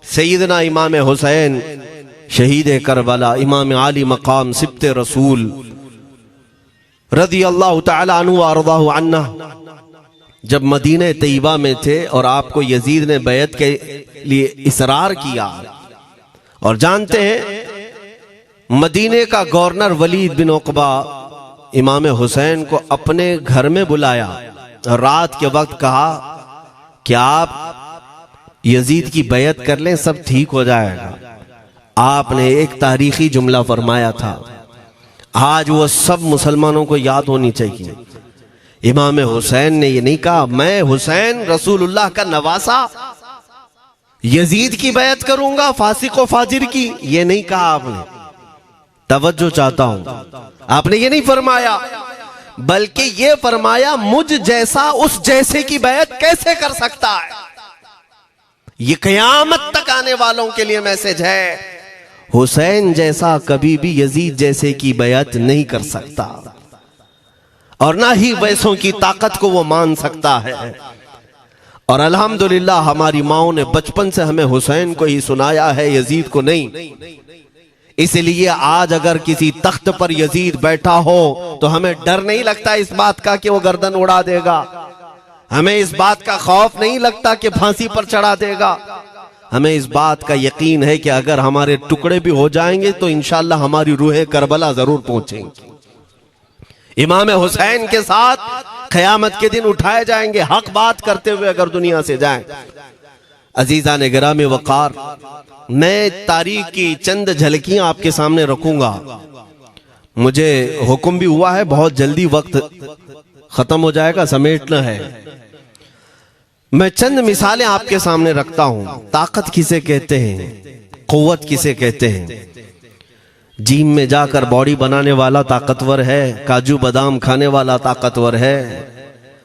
सैयदना इमाम हुसैन शहीद करबला, इमाम आली मकाम सिब्ते रसूल रज़ी अल्लाह तआला अन्हु व अर्ज़ाहु अन्ना, जब मदीने तैयबा में थे और आपको यजीद ने बैत के लिए इसरार किया, और जानते हैं मदीने का गवर्नर वलीद बिन उक़बा इमाम हुसैन को अपने घर में बुलाया और रात के वक्त कहा कि आप यजीद की बैत कर लें, सब ठीक हो जाएगा। आपने एक तारीखी जुमला फरमाया था, आज वो सब मुसलमानों को याद होनी चाहिए। इमाम हुसैन ने ये नहीं कहा मैं हुसैन रसूलुल्लाह का नवासा यजीद की बैत करूंगा फासिक व फाजिर की, ये नहीं कहा आपने। तवज्जो चाहता हूं, आपने ये नहीं फरमाया, बल्कि ये फरमाया मुझ जैसा उस जैसे की बैत कैसे कर सकता है। ये क़यामत तक आने वालों के लिए मैसेज है, हुसैन जैसा कभी भी यजीद जैसे की बैत नहीं कर सकता, और ना ही वैसों की ताकत को वो मान सकता है। और अल्हम्दुलिल्लाह हमारी माओं ने बचपन से हमें हुसैन को ही सुनाया है, यजीद को नहीं। इसलिए आज अगर किसी तख्त पर यजीद बैठा हो तो हमें डर नहीं लगता इस बात का कि वो गर्दन उड़ा देगा, हमें इस बात का खौफ नहीं लगता कि फांसी पर चढ़ा देगा। हमें इस बात का यकीन है कि अगर हमारे टुकड़े भी हो जाएंगे तो इंशाअल्लाह हमारी रूह करबला जरूर पहुंचेंगी। इमाम हुसैन के साथ क़यामत के दिन उठाए जाएंगे, हक बात करते हुए अगर दुनिया से जाएं। अजीज़ान गिरामी वक़ार, मैं तारीख की चंद झलकियां आपके सामने रखूंगा। मुझे हुक्म भी हुआ है, बहुत जल्दी वक्त खत्म हो जाएगा, समेटना है। मैं चंद मिसालें आपके सामने रखता हूं। ताकत किसे कहते हैं, क़ुव्वत किसे कहते हैं। जिम में जाकर बॉडी बनाने वाला ताकतवर है, काजू बादाम खाने वाला ताकतवर है,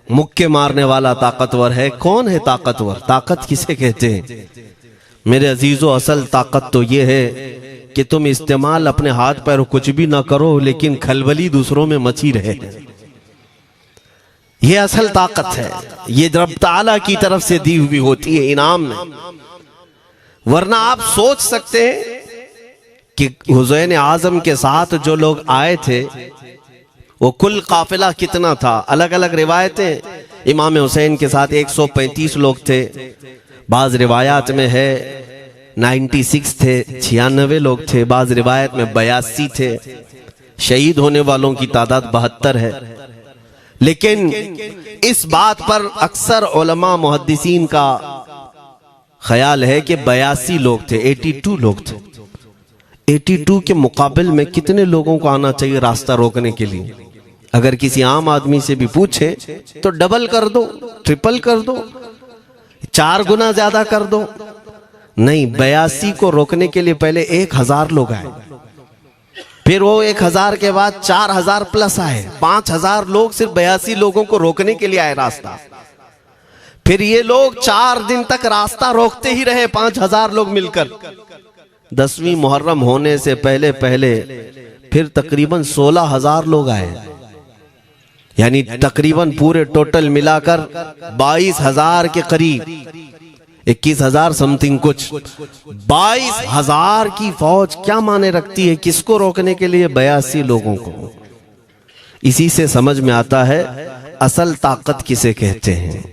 मुक्के मारने वाला ताकतवर है। कौन है ताकतवर? ताकत किसे कहते हैं? मेरे अजीजों, असल ताकत तो ये है कि तुम इस्तेमाल अपने हाथ पैर कुछ भी ना करो, लेकिन खलबली दूसरों में मची रहे। ये असल ताकत है, ये रब ताला की तरफ से दी हुई होती है इनाम में। वरना आप सोच सकते हैं कि हुसैन आजम के साथ जो लोग आए थे वो कुल काफिला कितना था। अलग अलग रिवायतें, इमाम हुसैन के साथ 135 लोग थे, बाज रिवायात में है 96 थे, 96 लोग थे, बाज रिवायत में 82 थे। शहीद होने वालों की तादाद 72 है। लेकिन इस बात पर अक्सर उलमा मुहद्दिसीन का ख्याल है कि 82 लोग थे, 82 लोग थे। 82 के मुकाबिल में कितने लोगों को आना चाहिए रास्ता रोकने के लिए? अगर किसी आम आदमी से भी पूछे तो डबल कर दो, ट्रिपल कर दो, 4 गुना ज्यादा कर दो। नहीं, 82 को रोकने के लिए पहले 1000 लोग आए, फिर वो 1000 के बाद 4000 प्लस आए, 5000 लोग सिर्फ 82 लोगों को रोकने के लिए आए रास्ता। फिर ये लोग 4 दिन तक रास्ता रोकते ही रहे, 5000 लोग मिलकर। 10वीं मुहर्रम होने से पहले पहले फिर तकरीबन 16000 लोग आए, यानी तकरीबन पूरे टोटल मिलाकर 22000 के करीब, 21000 समथिंग कुछ। 22000 की फौज क्या माने रखती है? किसको रोकने के लिए? 82 लोगों को। इसी से समझ में आता है असल ताकत किसे कहते हैं।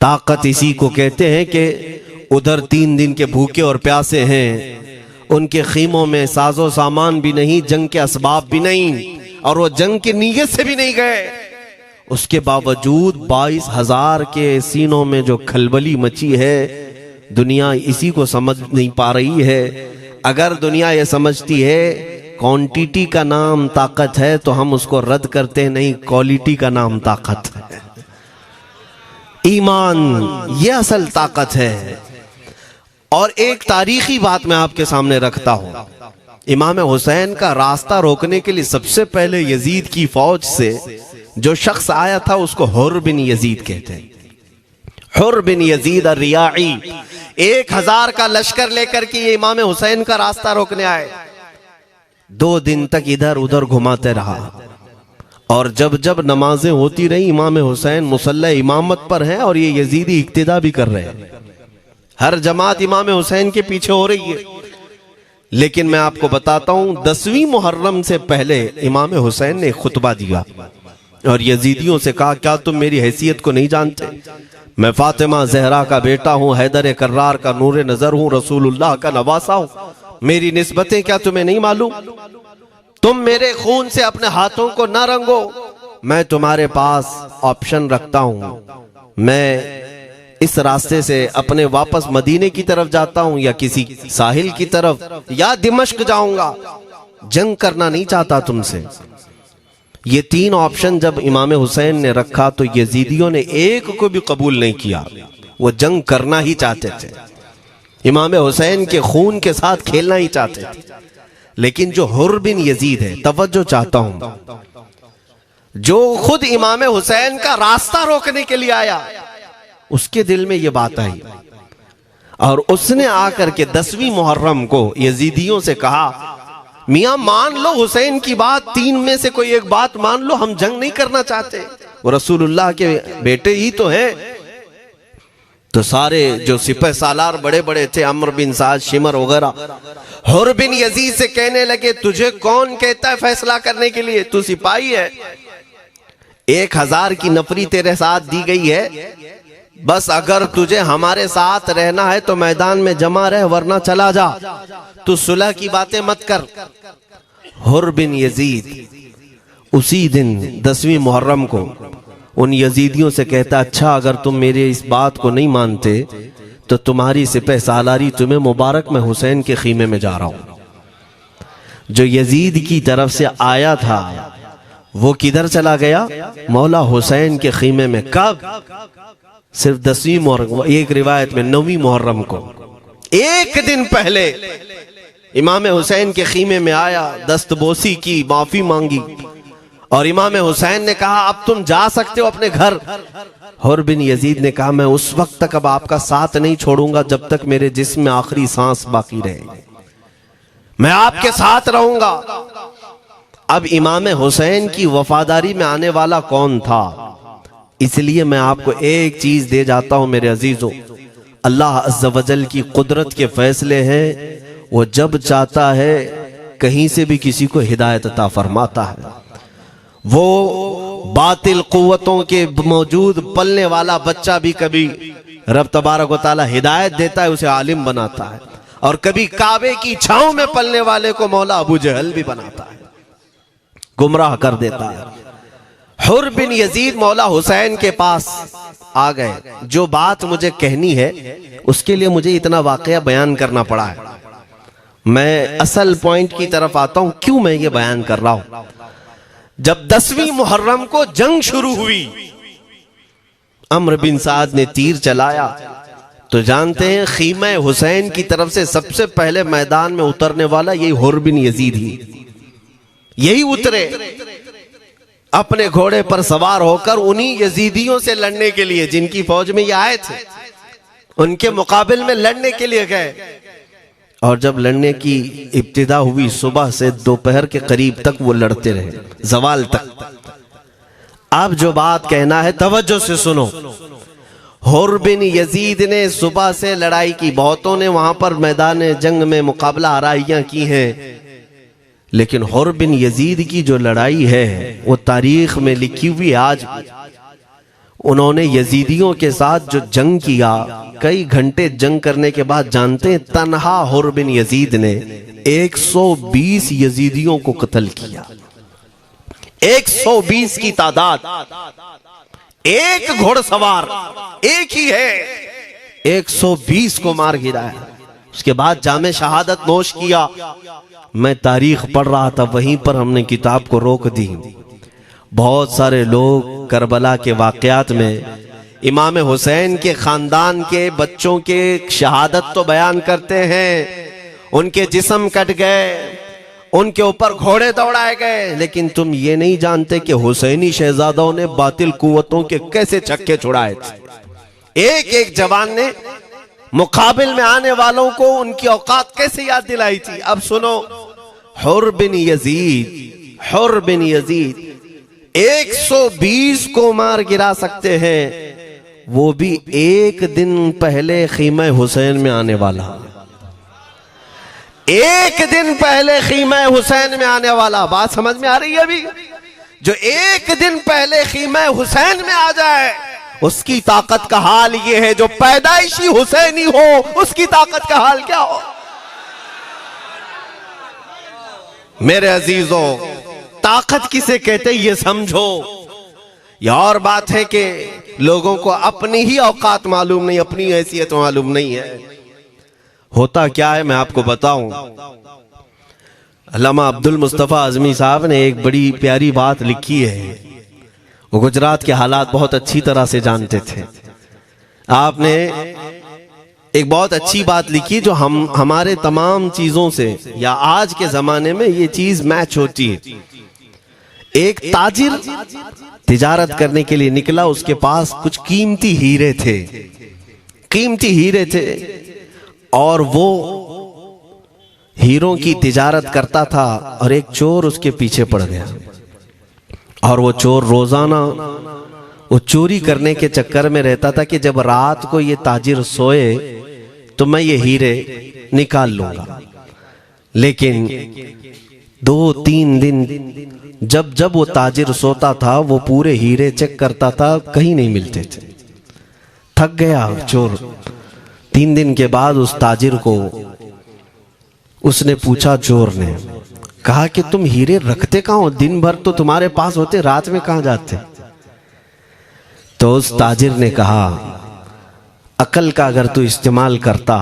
ताकत इसी को कहते हैं कि उधर 3 दिन के भूखे और प्यासे हैं, उनके खीमों में साजो सामान भी नहीं, जंग के असबाब भी नहीं, और वो जंग की नीयत से भी नहीं गए। उसके बावजूद 22000 के सीनों में जो खलबली मची है, दुनिया इसी को समझ नहीं पा रही है। अगर दुनिया ये समझती है क्वांटिटी का नाम ताकत है तो हम उसको रद्द करते नहीं, क्वालिटी का नाम ताकत है। ईमान ये असल ताकत है। और एक तारीखी बात मैं आपके सामने रखता हूं। इमाम हुसैन का रास्ता रोकने के लिए सबसे पहले यजीद की फौज से जो शख्स आया था उसको हुर बिन यजीद कहते हैं। हुर बिन यजीद अर्रियाई 1000 का लश्कर लेकर के ये इमाम हुसैन का रास्ता रोकने आए। 2 दिन तक इधर उधर घुमाते रहा, और जब जब नमाजें होती रही, इमाम हुसैन मुसल्ला इमामत पर हैं और ये यजीदी इक्तिदा भी कर रहे हैं। हर जमात इमाम हुसैन के पीछे हो रही है। लेकिन मैं आपको बताता हूं 10वीं मुहर्रम से पहले इमाम हुसैन ने खुतबा दिया और यजीदियों से कहा, क्या तुम मेरी हैसियत को नहीं जानते? मैं फातिमा जहरा का बेटा हूं, हैदर कर्रार का नूर नजर हूं, रसूलुल्लाह का नवासा हूं। मेरी निस्बतें क्या तुम्हें नहीं मालूम? तुम मेरे खून से अपने हाथों को न रंगो। मैं तुम्हारे पास ऑप्शन रखता हूं, मैं इस रास्ते से अपने वापस मदीने की तरफ जाता हूं या किसी साहिल की तरफ या दिमश्क जाऊंगा। जंग करना नहीं चाहता तुमसे। ये 3 ऑप्शन जब इमाम हुसैन ने रखा तो यजीदियों ने एक को भी कबूल नहीं किया। वो जंग करना ही चाहते थे, इमाम हुसैन के खून के साथ खेलना ही चाहते थे। लेकिन जो हुर बिन यजीद है, तवज्जो चाहता हूं, जो खुद इमाम हुसैन का रास्ता रोकने के लिए आया, उसके दिल में ये बात आई और उसने आकर के 10वीं मुहर्रम को यजीदियों से कहा, मियां मान लो हुसैन की बात, 3 में से कोई एक बात मान लो, हम जंग नहीं करना चाहते, वो रसूलुल्लाह के बेटे ही तो हैं। तो सारे जो सिपह सालार बड़े बड़े थे, अम्र बिन साद, शिमर वगैरह, हुर बिन यजीद से कहने लगे, तुझे कौन कहता है फैसला करने के लिए? तू सिपाही है, 1000 की नफरी तेरे साथ दी गई है, बस अगर तुझे हमारे साथ रहना है तो मैदान में जमा रह, वरना चला जा, तू सुलह की बातें मत कर। हुर बिन यजीद उसी दिन 10वीं मुहर्रम को उन यजीदियों से कहता, अच्छा अगर तुम मेरे इस बात को नहीं मानते तो तुम्हारी सिपह सालारी तुम्हें मुबारक, मैं हुसैन के खीमे में जा रहा हूं। जो यजीद की तरफ से आया था वो किधर चला गया? मौला हुसैन के खीमे में। कब? सिर्फ 10वीं मुहर्रम, एक रिवायत में 9वीं मुहर्रम को, एक दिन पहले इमाम हुसैन के खीमे में आया, दस्तबोसी की, माफी मांगी और इमाम हुसैन ने कहा, अब तुम जा सकते हो अपने घर। हुर बिन यजीद ने कहा, मैं उस वक्त तक अब आपका साथ नहीं छोड़ूंगा जब तक मेरे जिस्म में आखिरी सांस बाकी रहे, मैं आपके साथ रहूंगा। अब इमाम हुसैन की वफादारी में आने वाला कौन था? इसलिए मैं आपको एक चीज दे जाता हूं मेरे अजीजों, अल्लाह अज़्ज़ वजल की कुदरत के फैसले हैं, वो जब चाहता है कहीं से भी किसी को हिदायत अता फरमाता है। वो बातिल कुव्वतों के मौजूद पलने वाला बच्चा भी कभी रब तबारक व तआला हिदायत देता है, उसे आलिम बनाता है, और कभी काबे की छांव में पलने वाले को मौला अबू जहल भी बनाता है, गुमराह कर देता है। हुर बिन यजीद मौला हुसैन के पास आ गए। जो बात मुझे कहनी है उसके लिए मुझे इतना वाकया बयान करना पड़ा है। मैं असल पॉइंट की तरफ आता हूं, क्यों मैं ये बयान कर रहा हूं। जब 10वीं मुहर्रम को जंग शुरू हुई, अम्र बिन साद ने तीर चलाया, तो जानते हैं खीमा हुसैन की तरफ से सबसे पहले मैदान में उतरने वाला यही हुर बिन यजीद ही, यही उतरे अपने घोड़े पर सवार होकर उन्हीं यजीदियों से लड़ने के लिए जिनकी फौज में ये आए थे, उनके मुकाबले में लड़ने के लिए गए। और जब लड़ने की इब्तिदा हुई, सुबह से दोपहर के करीब तक वो लड़ते रहे, जवाल तक। अब जो बात कहना है तवज्जो से सुनो। हुर बिन यजीद ने सुबह से लड़ाई की, बहुतों ने वहां पर मैदान जंग में मुकाबला आराइयां की हैं, लेकिन हुर बिन यजीद की जो लड़ाई है वो तारीख में लिखी हुई। आज उन्होंने यजीदियों के साथ जो जंग किया, कई घंटे जंग करने के बाद, जानते हैं तन्हा हुर बिन यजीद ने 120 यजीदियों को कत्ल किया। 120 की तादाद, एक घोड़सवार एक ही है, 120 को मार गिराया। उसके बाद जामे शहादत नोश किया। मैं तारीख पढ़ रहा था, वहीं पर हमने किताब को रोक दी। बहुत सारे लोग करबला के वाकयात में इमाम हुसैन के खानदान के बच्चों के शहादत तो बयान करते हैं, उनके जिस्म कट गए, उनके ऊपर घोड़े दौड़ाए गए, लेकिन तुम ये नहीं जानते कि हुसैनी शहजादों ने बातिल कुव्वतों के कैसे छक्के छुड़ाए थे। एक एक जवान ने मुकाबिल में आने वालों को उनकी औकात कैसे याद दिलाई थी। अब सुनो, हुर बिन यजीद 120 को मार गिरा सकते हैं, वो भी एक दिन पहले खीमा हुसैन में आने वाला, एक दिन पहले खीमा हुसैन में आने वाला। बात समझ में आ रही है? अभी जो एक दिन पहले खीमा हुसैन में आ जाए उसकी ताकत का हाल ये है, जो पैदाइशी हुसैनी हो उसकी ताकत का हाल क्या हो। मेरे अजीजों, ताकत किसे कहते ये समझो। यह और बात है कि लोगों को अपनी ही औकात मालूम नहीं, अपनी हैसियत मालूम नहीं है। होता क्या है मैं आपको बताऊं। अल्लामा अब्दुल मुस्तफा आजमी साहब ने एक बड़ी प्यारी बात लिखी है। वो गुजरात के हालात बहुत अच्छी तरह से जानते थे। आपने एक बहुत अच्छी बात लिखी जो हमारे तमाम चीजों से या आज के जमाने में ये चीज मैच होती है। एक ताजिर तिजारत करने के लिए निकला, उसके पास कुछ कीमती हीरे थे, कीमती हीरे थे, और वो हीरों की तिजारत करता था। और एक चोर उसके पीछे पड़ गया, और वो चोर रोजाना वो चोरी करने के चक्कर में रहता था कि जब रात को ये ताजिर सोए तो मैं ये हीरे निकाल लूंगा। लेकिन 2-3 दिन जब जब वो ताजिर सोता था वो पूरे हीरे चेक करता था, कहीं नहीं मिलते थे। थक गया चोर। 3 दिन के बाद उस ताजिर को उसने पूछा, चोर ने कहा कि तुम हीरे रखते कहाँ हो? दिन भर तो तुम्हारे पास होते, रात में कहाँ जाते? तो उस ताजिर ने कहा, अकल का अगर तू इस्तेमाल करता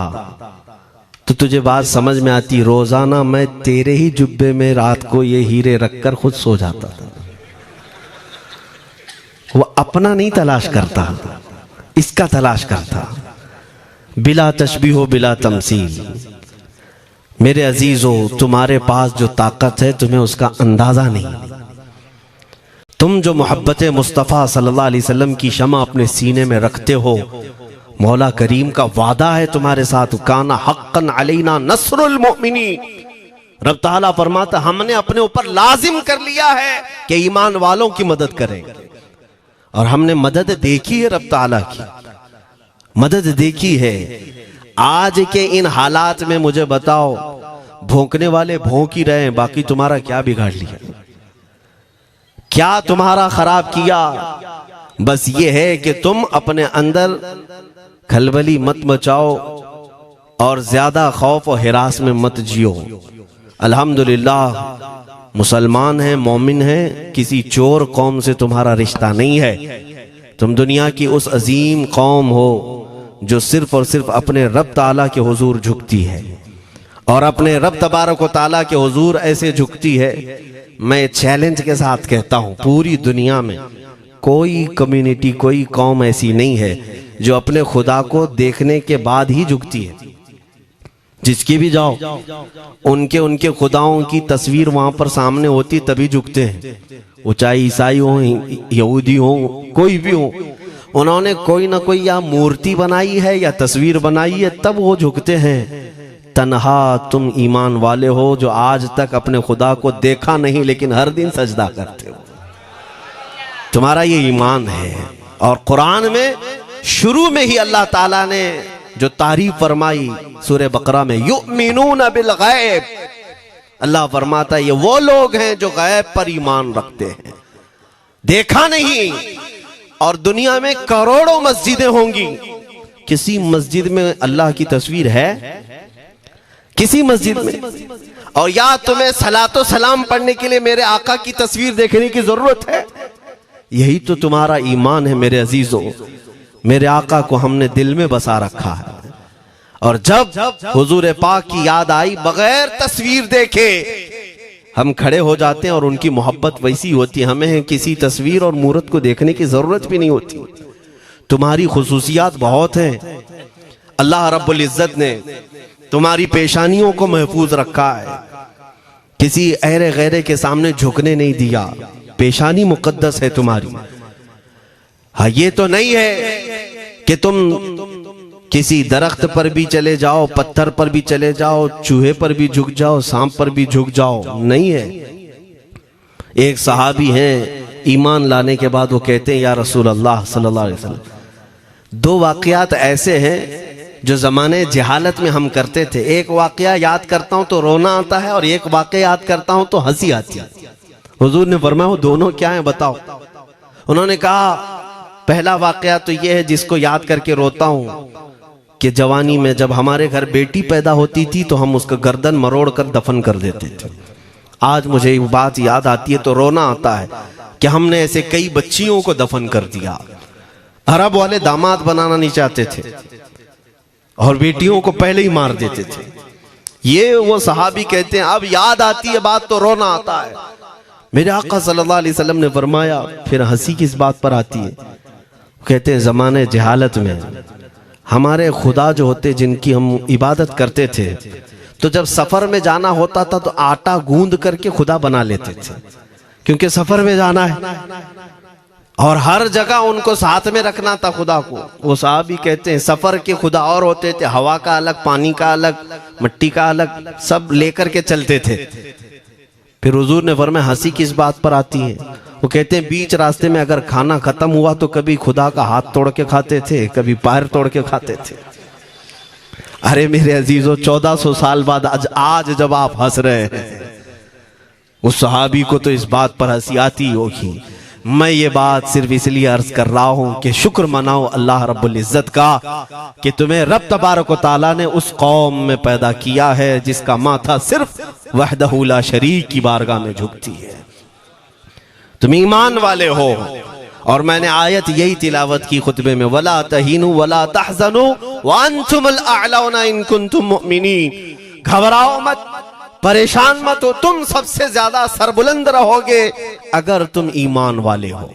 तो तुझे बात समझ में आती। रोजाना मैं तेरे ही जुब्बे में रात को ये हीरे रखकर खुद सो जाता था। वो अपना नहीं तलाश करता, इसका तलाश करता। बिला तशबीह हो बिला तमसील। मेरे अजीजों, तुम्हारे पास जो ताकत है तुम्हें उसका अंदाजा नहीं। तुम जो मोहब्बत मुस्तफ़ा सल्लल्लाहु अलैहि वसल्लम की शमा अपने सीने में रखते हो, मौला करीम का वादा है तुम्हारे साथ, काना हक्कन अलैना नस्रुल मोमिनीन। रब ताला फरमाता हमने अपने ऊपर लाजिम कर लिया है कि ईमान वालों की मदद करें। और हमने मदद देखी है, रब ताला की मदद देखी है। आज के इन हालात में मुझे बताओ, भौंकने वाले भौंक ही रहे हैं, बाकी तुम्हारा क्या बिगाड़ लिया, क्या तुम्हारा खराब किया? बस ये है कि तुम अपने अंदर खलबली मत मचाओ और ज्यादा खौफ और हिरास में मत जियो। अल्हम्दुलिल्लाह मुसलमान हैं, मोमिन हैं, किसी चोर कौम से तुम्हारा रिश्ता नहीं है। तुम दुनिया की उस अजीम कौम हो जो सिर्फ और सिर्फ अपने रब ताला के हुजूर झुकती है, और अपने रब तबारक व ताला के हुजूर ऐसे झुकती है। मैं चैलेंज के साथ कहता हूं, पूरी दुनिया में कोई कम्युनिटी, कोई कौम ऐसी नहीं है जो अपने खुदा को देखने के बाद ही झुकती है। जिसकी भी जाओ, उनके खुदाओं की तस्वीर वहां पर सामने होती तभी झुकते हैं। वो चाहे ईसाई हो, यहूदी हो, कोई भी हो, उन्होंने कोई ना कोई या मूर्ति बनाई है या तस्वीर बनाई है, तब वो झुकते हैं। तन्हा तुम ईमान वाले हो जो आज तक अपने खुदा को देखा नहीं लेकिन हर दिन सजदा करते हो, तुम्हारा ये ईमान है। और कुरान में शुरू में ही अल्लाह ताला ने जो तारीफ फरमाई सूरह बकरा में, युमिनून बिल गैब, अल्लाह फरमाता है ये वो लोग हैं जो गैब पर ईमान रखते हैं, देखा नहीं। और दुनिया में करोड़ों मस्जिदें होंगी, किसी मस्जिद में अल्लाह की तस्वीर है? किसी मस्जिद में? और या तुम्हें सलातो सलाम पढ़ने के लिए मेरे आका की तस्वीर देखने की जरूरत है? यही तो तुम्हारा ईमान है मेरे अजीजों। मेरे आका को हमने दिल में बसा रखा है, और जब हुजूर पाक की याद आई, बगैर तस्वीर देखे हम खड़े हो जाते हैं। और उनकी मोहब्बत वैसी होती है, हमें किसी तस्वीर और मूरत को देखने की जरूरत भी नहीं होती। तुम्हारी खुसूसियात बहुत हैं। अल्लाह रब्बुल इज्जत ने तुम्हारी पेशानियों को महफूज रखा है, किसी अहरे गैरे के सामने झुकने नहीं दिया। पेशानी मुकद्दस है तुम्हारी। हाँ, ये तो नहीं है कि तुम किसी दरख्त पर भी चले जाओ, पत्थर पर भी चले जाओ, चूहे पर भी झुक जाओ, सांप पर भी झुक जाओ, नहीं है। एक सहाबी हैं, ईमान लाने के बाद वो कहते हैं, या रसूल अल्लाह सल्लल्लाहु अलैहि वसल्लम, दो वाकयात ऐसे हैं जो ज़माने जहालत में हम करते थे। एक वाकया याद करता हूं तो रोना आता है और एक वाकया याद करता हूं तो हंसी आती है। हुजूर ने फरमाया वो दोनों क्या है बताओ। उन्होंने कहा पहला वाकया तो ये है जिसको याद करके रोता हूं कि जवानी में जब हमारे घर बेटी पैदा होती थी तो हम उसका गर्दन मरोड़ कर दफन कर देते थे। आज मुझे वो बात याद आती है तो रोना आता है कि हमने ऐसे कई बच्चियों को दफन कर दिया। अरब वाले दामाद बनाना नहीं चाहते थे और बेटियों को पहले ही मार देते थे। ये वो सहाबी कहते हैं अब याद आती है बात तो रोना आता है। मेरे आका सल्लल्लाहु अलैहि वसल्लम ने फरमाया फिर हंसी किस बात पर आती है। कहते हैं जमाने जहालत में हमारे खुदा जो होते जिनकी हम इबादत करते थे तो जब सफर में जाना होता था तो आटा गूंद करके खुदा बना लेते थे, क्योंकि सफर में जाना है और हर जगह उनको साथ में रखना था खुदा को। वो साहब ही कहते हैं सफर के खुदा और होते थे, हवा का अलग, पानी का अलग, मिट्टी का अलग, सब लेकर के चलते थे। फिर हुजूर ने फरमाया हंसी किस बात पर आती है। वो कहते हैं बीच रास्ते में अगर खाना खत्म हुआ तो कभी खुदा का हाथ तोड़ के खाते थे, कभी पैर तोड़ के खाते थे। अरे मेरे अजीजों 1400 साल बाद आज जब आप हंस रहे हैं उस सहाबी को तो इस बात पर हंसी आती होगी। मैं ये बात सिर्फ इसलिए अर्ज कर रहा हूं कि शुक्र मनाओ अल्लाह रब्बुल इज्जत का कि तुम्हें रब तबारक व तआला ने उस कौम में पैदा किया है जिसका माथा सिर्फ वहदहू ला शरीक की बारगाह में झुकती है। तुम ईमान वाले हो। और मैंने आयत यही तिलावत की खुतबे में, वला तहीनु वला तहज़नु व अंतुमुल अअलौना इन कुंतुम मुमिनीन। घबराओ मत, परेशान मत हो, तुम सबसे ज्यादा सरबुलंद रहोगे अगर तुम ईमान वाले हो।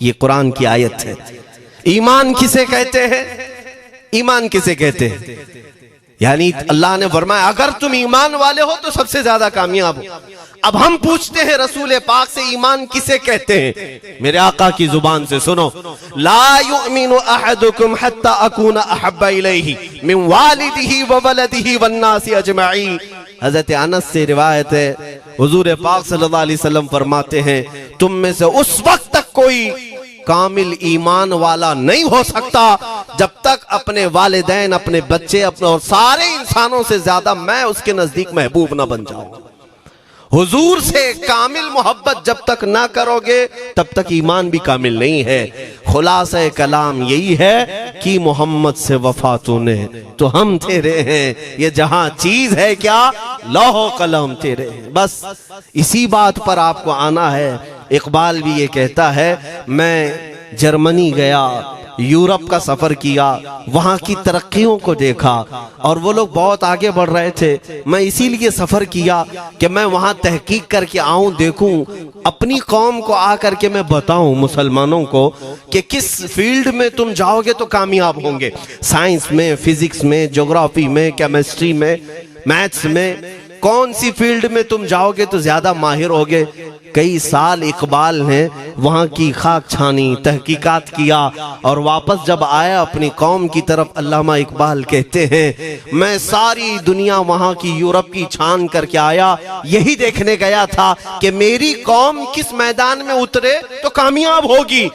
ये कुरान की आयत है। ईमान किसे कहते हैं? ईमान किसे कहते हैं? यानी अल्लाह ने फरमाया अगर तुम ईमान वाले हो तो सबसे ज्यादा कामयाब हो। अब हम पूछते हैं रसूल पाक से ईमान किसे कहते हैं? मेरे आका की जुबान से सुनो, ला युमिनु अहदुकुम हत्ता अकूना अहब्बा इलैहि मिन वालिदिही व वलदिही वन्नासी अजमईन। हजरत अनस से रिवायत है, हुजूर पाक सल्लल्लाहु अलैहि वसल्लम फरमाते हैं तुम में से उस वक्त तक कोई कामिल ईमान वाला नहीं हो सकता जब तक अपने वालिदैन, अपने बच्चे, अपने और सारे इंसानों से ज्यादा मैं उसके नजदीक महबूब ना बन जाऊं। हुजूर से कामिल मोहब्बत जब तक ना करोगे तब तक ईमान भी कामिल नहीं है। खुलासा कलाम यही है कि मोहम्मद से वफा तूने तो हम तेरे हैं, ये जहां चीज है क्या लौह कलम तेरे हैं। बस इसी बात पर आपको आना है। इकबाल भी ये कहता है मैं जर्मनी गया, यूरोप का सफर किया, वहां की तरक्कियों को देखा और वो लोग बहुत आगे बढ़ रहे थे। मैं इसीलिए सफर किया कि मैं वहां तहकीक करके आऊं, देखूं, अपनी कौम को आकर के मैं बताऊं मुसलमानों को कि किस फील्ड में तुम जाओगे तो कामयाब होंगे। साइंस में, फिजिक्स में, ज्योग्राफी में, केमिस्ट्री में, मैथ्स में, कौन सी फील्ड में तुम जाओगे तो ज्यादा माहिर होगे। कई साल इकबाल ने वहां की खाक छानी, तहकीकात किया और वापस जब आया अपनी कौम की तरफ, अल्लामा इकबाल कहते हैं मैं सारी दुनिया वहां की यूरोप की छान करके आया, यही देखने गया था कि मेरी कौम किस मैदान में उतरे तो कामयाब होगी।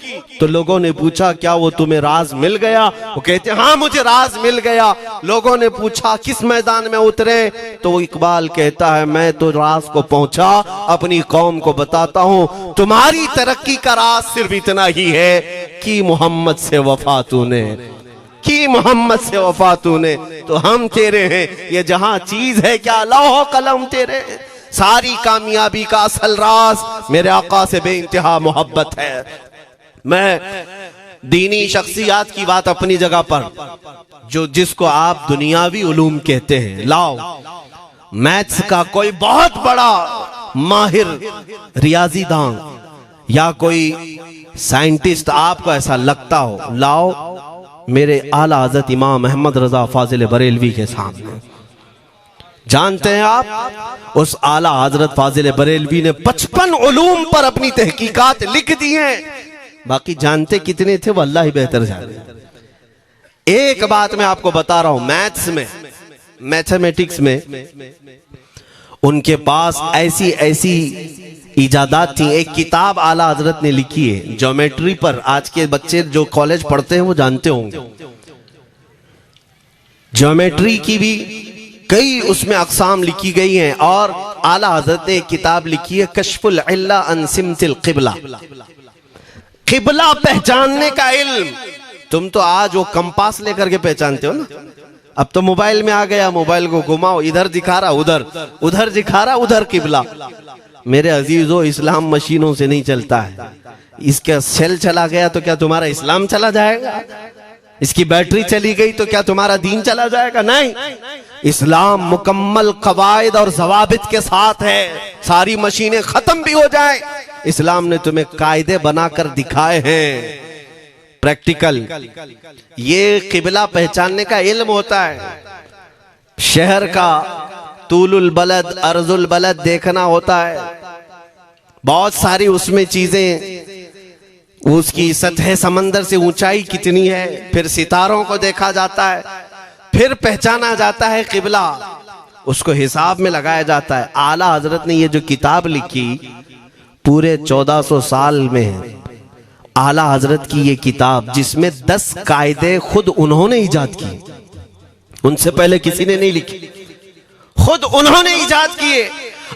तो लोगों ने पूछा क्या वो तुम्हें राज मिल गया? वो कहते हाँ मुझे राज मिल गया। लोगों ने पूछा किस मैदान में उतरे? तो इकबाल कहता है मैं तो राज को पहुंचा, अपनी कौम को बताता हूं तुम्हारी तरक्की का राज सिर्फ इतना ही है कि मोहम्मद से वफा तूने, कि मोहम्मद से वफा तूने तो हम तेरे हैं। ये जहां चीज है क्या लौह कलम तेरे हैं। सारी कामयाबी का असल राज मेरे आका से बेइंतहा मोहब्बत है। मैं दीनी शख्सियात की बात अपनी जगह पर, जो जिसको आप दुनियावी उलूम कहते हैं, लाओ मैथ्स का कोई बहुत बड़ा माहिर रियाजीदान या कोई साइंटिस्ट आपको ऐसा लगता हो, लाओ मेरे आला हज़रत इमाम अहमद रजा फाजिल बरेलवी के सामने। जानते हैं आप उस आला हजरत फाजिल बरेलवी ने 55 उलूम पर अपनी तहकीकात लिख दी हैं। बाकी जानते कितने थे वो अल्लाह ही बेहतर जाने। एक बात मैं आपको बता रहा हूं, मैथ्स में, मैथमेटिक्स में उनके पास ऐसी ऐसी इजादात थी। एक किताब आला हजरत ने लिखी है ज्योमेट्री पर, आज के बच्चे जो कॉलेज पढ़ते हैं वो जानते होंगे। ज्योमेट्री की भी कई उसमें अक़साम लिखी गई हैं, और आला हजरत ने एक किताब लिखी है कश्फुल इल्ला अन सिमतिल क़िबला, क़िबला पहचानने का इल्म। तुम तो आज वो कंपास लेकर के पहचानते हो ना, अब तो मोबाइल में आ गया, मोबाइल को घुमाओ, इधर दिखा रहा उधर, उधर दिखा रहा उधर क़िबला। मेरे अजीजों, इस्लाम मशीनों से नहीं चलता है। इसका सेल चला गया तो क्या तुम्हारा इस्लाम चला जाएगा? इसकी बैटरी चली गई तो क्या तुम्हारा दीन चला जाएगा? नहीं, इस्लाम मुकम्मल कवायद और ज़वाबित के साथ है। सारी मशीनें खत्म भी हो जाएं, इस्लाम ने तुम्हें कायदे बनाकर दिखाए हैं, प्रैक्टिकल। ये क़िबला पहचानने का इल्म होता है। शहर का तूलुल बलद अर्जुल बलद देखना होता है, बहुत सारी उसमें चीजें, उसकी सतह समंदर से ऊंचाई कितनी है, फिर सितारों को देखा जाता है, फिर पहचाना जाता है क़िबला, उसको हिसाब में लगाया जाता है। आला हजरत ने ये जो किताब लिखी पूरे 1400 साल में है, आला हजरत की ये किताब, जिसमें 10 कायदे खुद उन्होंने इजाद किए, उनसे पहले किसी ने नहीं लिखी, खुद उन्होंने इजाद किए।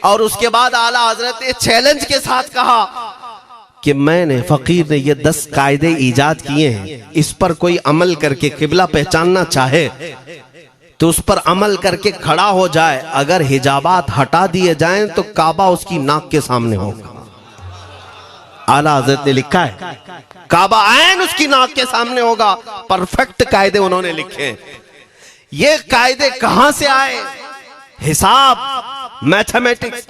और उसके बाद आला हजरत ने चैलेंज के साथ कहा कि मैंने, फकीर ने ये 10 कायदे इजाद किए हैं, इस पर कोई अमल करके क़िबला पहचानना चाहे तो उस पर अमल करके खड़ा हो जाए। अगर हिजाबात हटा दिए जाएं तो काबा उसकी नाक के सामने होगा। आला हजरत ने लिखा है काबा ऐन उसकी नाक के सामने होगा। परफेक्ट कायदे उन्होंने लिखे। ये कायदे कहां से आए? हिसाब, मैथमेटिक्स।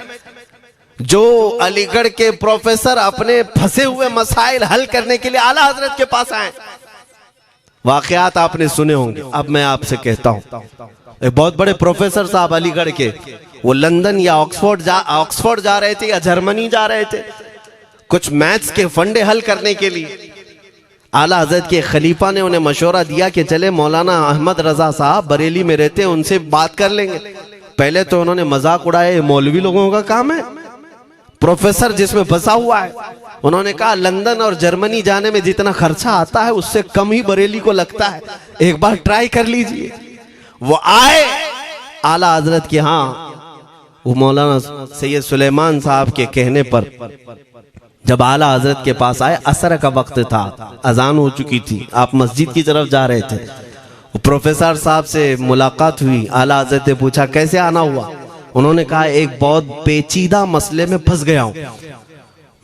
जो अलीगढ़ के प्रोफेसर अपने फंसे हुए मसाइल हल करने के लिए आला हजरत के पास आए, वाकयात आपने सुने होंगे। अब मैं आपसे कहता हूं, एक बहुत बड़े प्रोफेसर साहब अलीगढ़ के, वो लंदन या ऑक्सफोर्ड जा रहे थे या जर्मनी जा रहे थे कुछ मैथ्स के फंडे हल करने के लिए। आला हजरत के खलीफा ने उन्हें मशवरा दिया कि चले मौलाना अहमद रजा साहब बरेली में रहते हैं, उनसे बात कर लेंगे। पहले तो उन्होंने मजाक उड़ाया, मौलवी लोगों का काम है, प्रोफेसर जिसमें फंसा हुआ है। उन्होंने कहा लंदन और जर्मनी जाने में जितना खर्चा आता है उससे कम ही बरेली को लगता है, एक बार ट्राई कर लीजिए। वो आए आला हजरत के यहाँ, वो मौलाना सैयद सुलेमान साहब के कहने पर जब आला हजरत के पास आए, असर का वक्त था, अजान हो चुकी थी, आप मस्जिद की तरफ जा रहे थे। प्रोफेसर साहब से मुलाकात हुई। आला हजरत ने पूछा कैसे आना हुआ? उन्होंने कहा एक बहुत पेचीदा मसले में फंस गया हूं,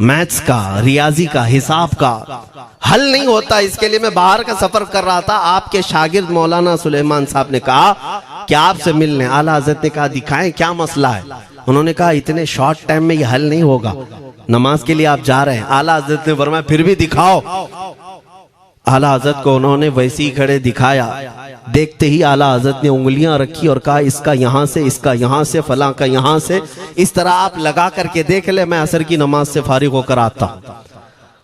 मैथ्स का, रियाजी का, हिसाब का हल नहीं होता, इसके लिए मैं बाहर का सफर कर रहा था। आपके शागिर्द मौलाना सुलेमान साहब ने कहा कि आपसे मिलने। आला हजरत ने कहा दिखाएं क्या मसला है? उन्होंने कहा इतने शॉर्ट टाइम में ये हल नहीं होगा, नमाज के लिए आप जा रहे हैं। आला हजरत ने फरमाया फिर भी दिखाओ। आला हजरत को उन्होंने वैसे ही खड़े दिखाया। देखते ही आला हजरत ने उंगलियां रखी और कहा इसका यहां से, इसका यहां से, फलां का यहां से, इस तरह आप लगा करके देख ले, मैं असर की नमाज से फारिग होकर आता।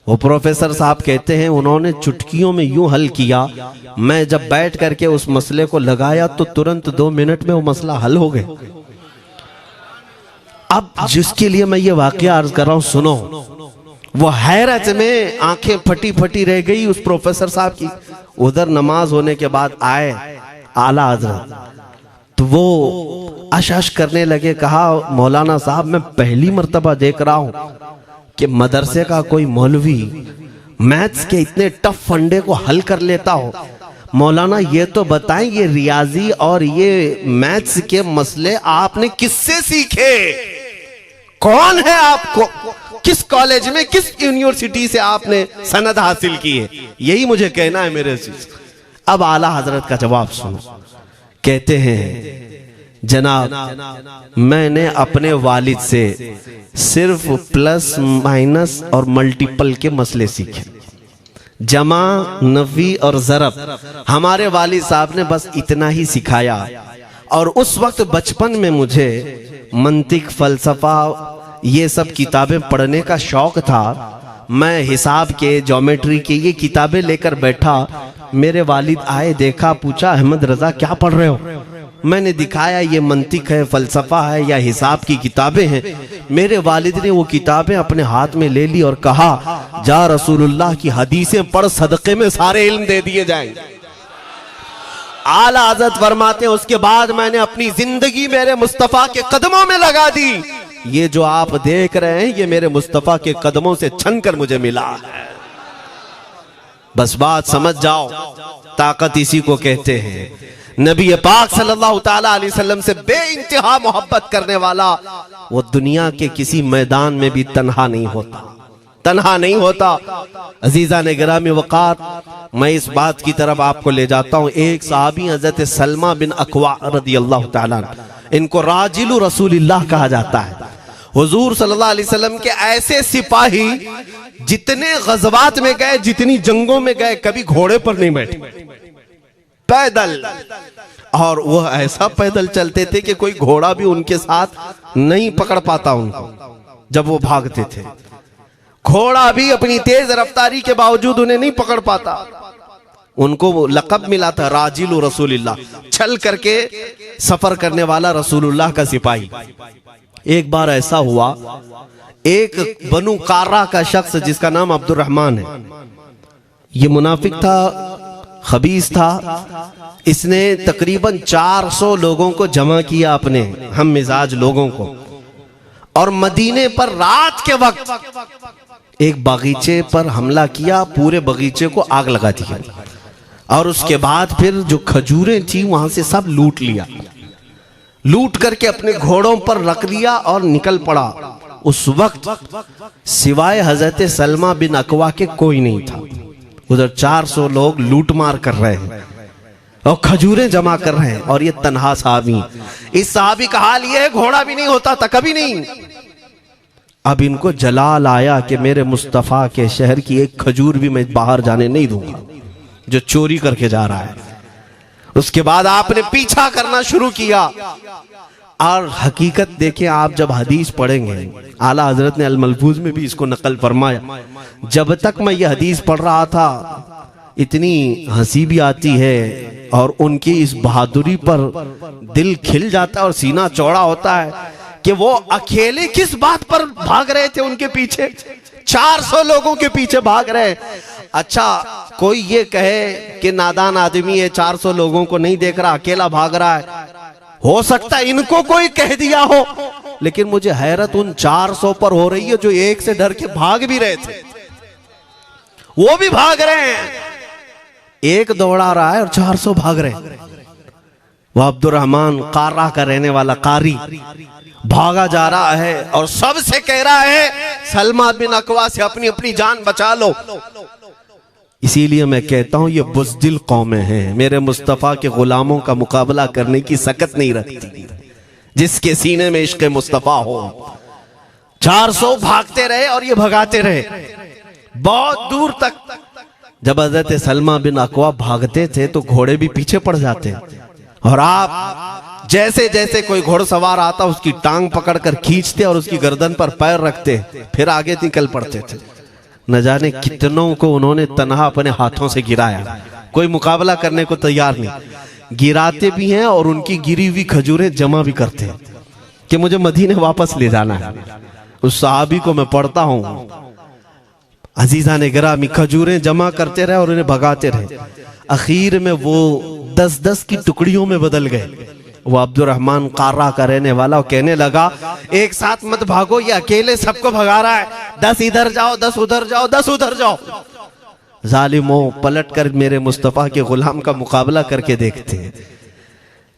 वो प्रोफेसर साहब कहते हैं उन्होंने चुटकियों में यूं हल किया, मैं जब बैठ करके उस मसले को लगाया तो तुरंत 2 मिनट में वो मसला हल हो गया। अब जिसके लिए मैं ये वाकया अर्ज कर रहा हूं सुनो। वो हैरत में आंखें फटी फटी रह गई उस प्रोफेसर साहब की। उधर नमाज होने के बाद आए आला हजरत, तो वो अश करने लगे। कहा मौलाना साहब मैं पहली मर्तबा देख रहा हूं कि मदरसे का कोई मौलवी मैथ्स के इतने टफ फंडे को हल कर लेता हो। मौलाना ये तो बताएं ये रियाजी और ये मैथ्स के मसले आपने किससे सीखे? कौन है आपको? किस कॉलेज में, किस यूनिवर्सिटी से आपने सनद हासिल की है? यही मुझे कहना है मेरे अजीज। अब आला हजरत का जवाब सुनो। कहते हैं जनाब मैंने अपने वालिद से सिर्फ प्लस माइनस और मल्टीपल के मसले सीखे, जमा, नफी और ज़रब हमारे वालिद साहब ने बस इतना ही सिखाया। और उस वक्त बचपन में मुझे मंतिक, फलसफा, ये सब किताबें पढ़ने का शौक था। मैं हिसाब के, ज्योमेट्री के ये किताबें लेकर बैठा। मेरे वालिद आए, देखा, पूछा अहमद रजा क्या पढ़ रहे हो? मैंने दिखाया ये मंतिक है, फलसफा है या हिसाब की किताबें हैं। मेरे वालिद ने वो किताबें अपने हाथ में ले ली और कहा, जा रसूलुल्लाह की हदीसें पढ़, सदक़े में सारे इल्म दे दिए जाएंगे। आला हज़रत फरमाते हैं, उसके बाद मैंने अपनी जिंदगी मेरे मुस्तफ़ा के कदमों में लगा दी। ये जो आप देख रहे हैं, ये मेरे मुस्तफ़ा के कदमों से छन कर मुझे मिला है। बस बात समझ जाओ, ताकत इसी को कहते हैं। नबी पाक सल्लल्लाहु ताला अलैहि वसल्लम से बेइंतहा मोहब्बत करने वाला वो दुनिया के किसी मैदान में भी तन्हा नहीं होता, तन्हा नहीं होता। अजीजा ने गिरामी वक़ार, मैं इस बात की तरफ आपको ले जाता हूँ। एक सहाबी हजरत सलमा बिन अकवा रदियल्लाहु ताला, इनको राजिलु रसूलिल्लाह कहा जाता है। हुजूर सल्लल्लाहु अलैहि वसल्लम के ऐसे सिपाही, जितने गज़वात में गए, जितनी जंगों में गए, कभी घोड़े पर नहीं बैठे, पैदल। और वह ऐसा पैदल चलते थे कि कोई घोड़ा भी उनके साथ नहीं पकड़ पाता उनको जब वो भागते थे। घोड़ा भी अपनी तेज रफ्तारी के बावजूद उन्हें नहीं पकड़ पाता। उनको लक़ब मिला था राजिलु रसूलिल्लाह, चल करके सफर करने वाला रसूलुल्लाह का सिपाही। एक बार ऐसा हुआ, एक बनु कार्रा का शख्स जिसका नाम अब्दुर्रहमान है, ये मुनाफिक था, खबीस था। इसने तकरीबन 400 लोगों को जमा किया, अपने हम मिजाज लोगों को, और मदीने पर रात के वक्त एक बगीचे पर हमला किया, पूरे बगीचे को आग लगा दिया। और उसके बाद फिर जो खजूरें थी वहां से सब लूट लिया, लूट करके अपने घोड़ों पर रख लिया और निकल पड़ा। उस वक्त सिवाय हजरत सलमा बिन अकवा के कोई नहीं था। उधर 400 लोग लूट मार कर रहे हैं और खजूरें जमा कर रहे हैं, और ये तन्हा साहबी। इस साहबी का हाल ये है, घोड़ा भी नहीं होता था कभी नहीं। अब इनको जलाल आया कि मेरे मुस्तफ़ा के शहर की एक खजूर भी मैं बाहर जाने नहीं दूंगा जो चोरी करके जा रहा है। उसके बाद आपने पीछा करना शुरू किया। और हकीकत देखें, आप जब हदीस पढ़ेंगे, आला हजरत ने अल मलफूज में भी इसको नकल फरमाया। जब तक मैं ये हदीस पढ़ रहा था, इतनी हंसी भी आती है और उनकी इस बहादुरी पर दिल खिल जाता है और सीना चौड़ा होता है कि वो अकेले किस बात पर भाग रहे थे। उनके पीछे 400 लोगों के पीछे भाग रहे। अच्छा, कोई ये कहे कि नादान आदमी है, 400 लोगों को नहीं देख रहा, अकेला भाग रहा है। हो सकता है इनको कोई कह दिया हो, लेकिन मुझे हैरत उन 400 पर हो रही है जो एक से डर के भाग भी रहे थे। वो भी भाग रहे हैं, एक दौड़ा रहा है और 400 भाग रहे हैं। वह अब्दुर्रहमान कार्रा का रहने वाला कारी भागा जा रहा है और सबसे कह रहा है, सलमा बिन अकवा से अपनी अपनी जान बचा लो। इसीलिए मैं कहता हूं ये बुज़दिल कौमें हैं, मेरे मुस्तफ़ा के गुलामों का मुकाबला करने की सकत नहीं रखती, जिसके सीने में इश्क़ मुस्तफ़ा हो। 400 भागते रहे और ये भगाते रहे बहुत दूर तक। जब हज़रत सलमा बिन अकवा भागते थे तो घोड़े भी पीछे पड़ जाते, और आप जैसे जैसे कोई घोड़सवार आता उसकी टांग पकड़कर खींचते और उसकी गर्दन पर पैर रखते, फिर आगे निकल पड़ते थे। न जाने कितनों को उन्होंने तन्हा अपने हाथों से गिराया, कोई मुकाबला करने को तैयार नहीं। गिराते भी हैं और उनकी गिरी हुई खजूरें जमा भी करते हैं कि मुझे मदीने वापस ले जाना है। उस सहाबी को मैं पढ़ता हूं, अजीजा ने गिरामी खजूरें जमा करते रहे और उन्हें भगाते रहे। आखिर में वो 10-10 की टुकड़ियों में बदल गए। वो अब्दुर्रहमान कार्रा का रहने वाला कहने लगा, एक साथ मत भागो, ये अकेले सबको भगा रहा है, 10 इधर जाओ, 10 उधर जाओ, 10 उधर जाओ। जालिमों, पलट कर मेरे मुस्तफ़ा के गुलाम का मुकाबला करके देखते हैं,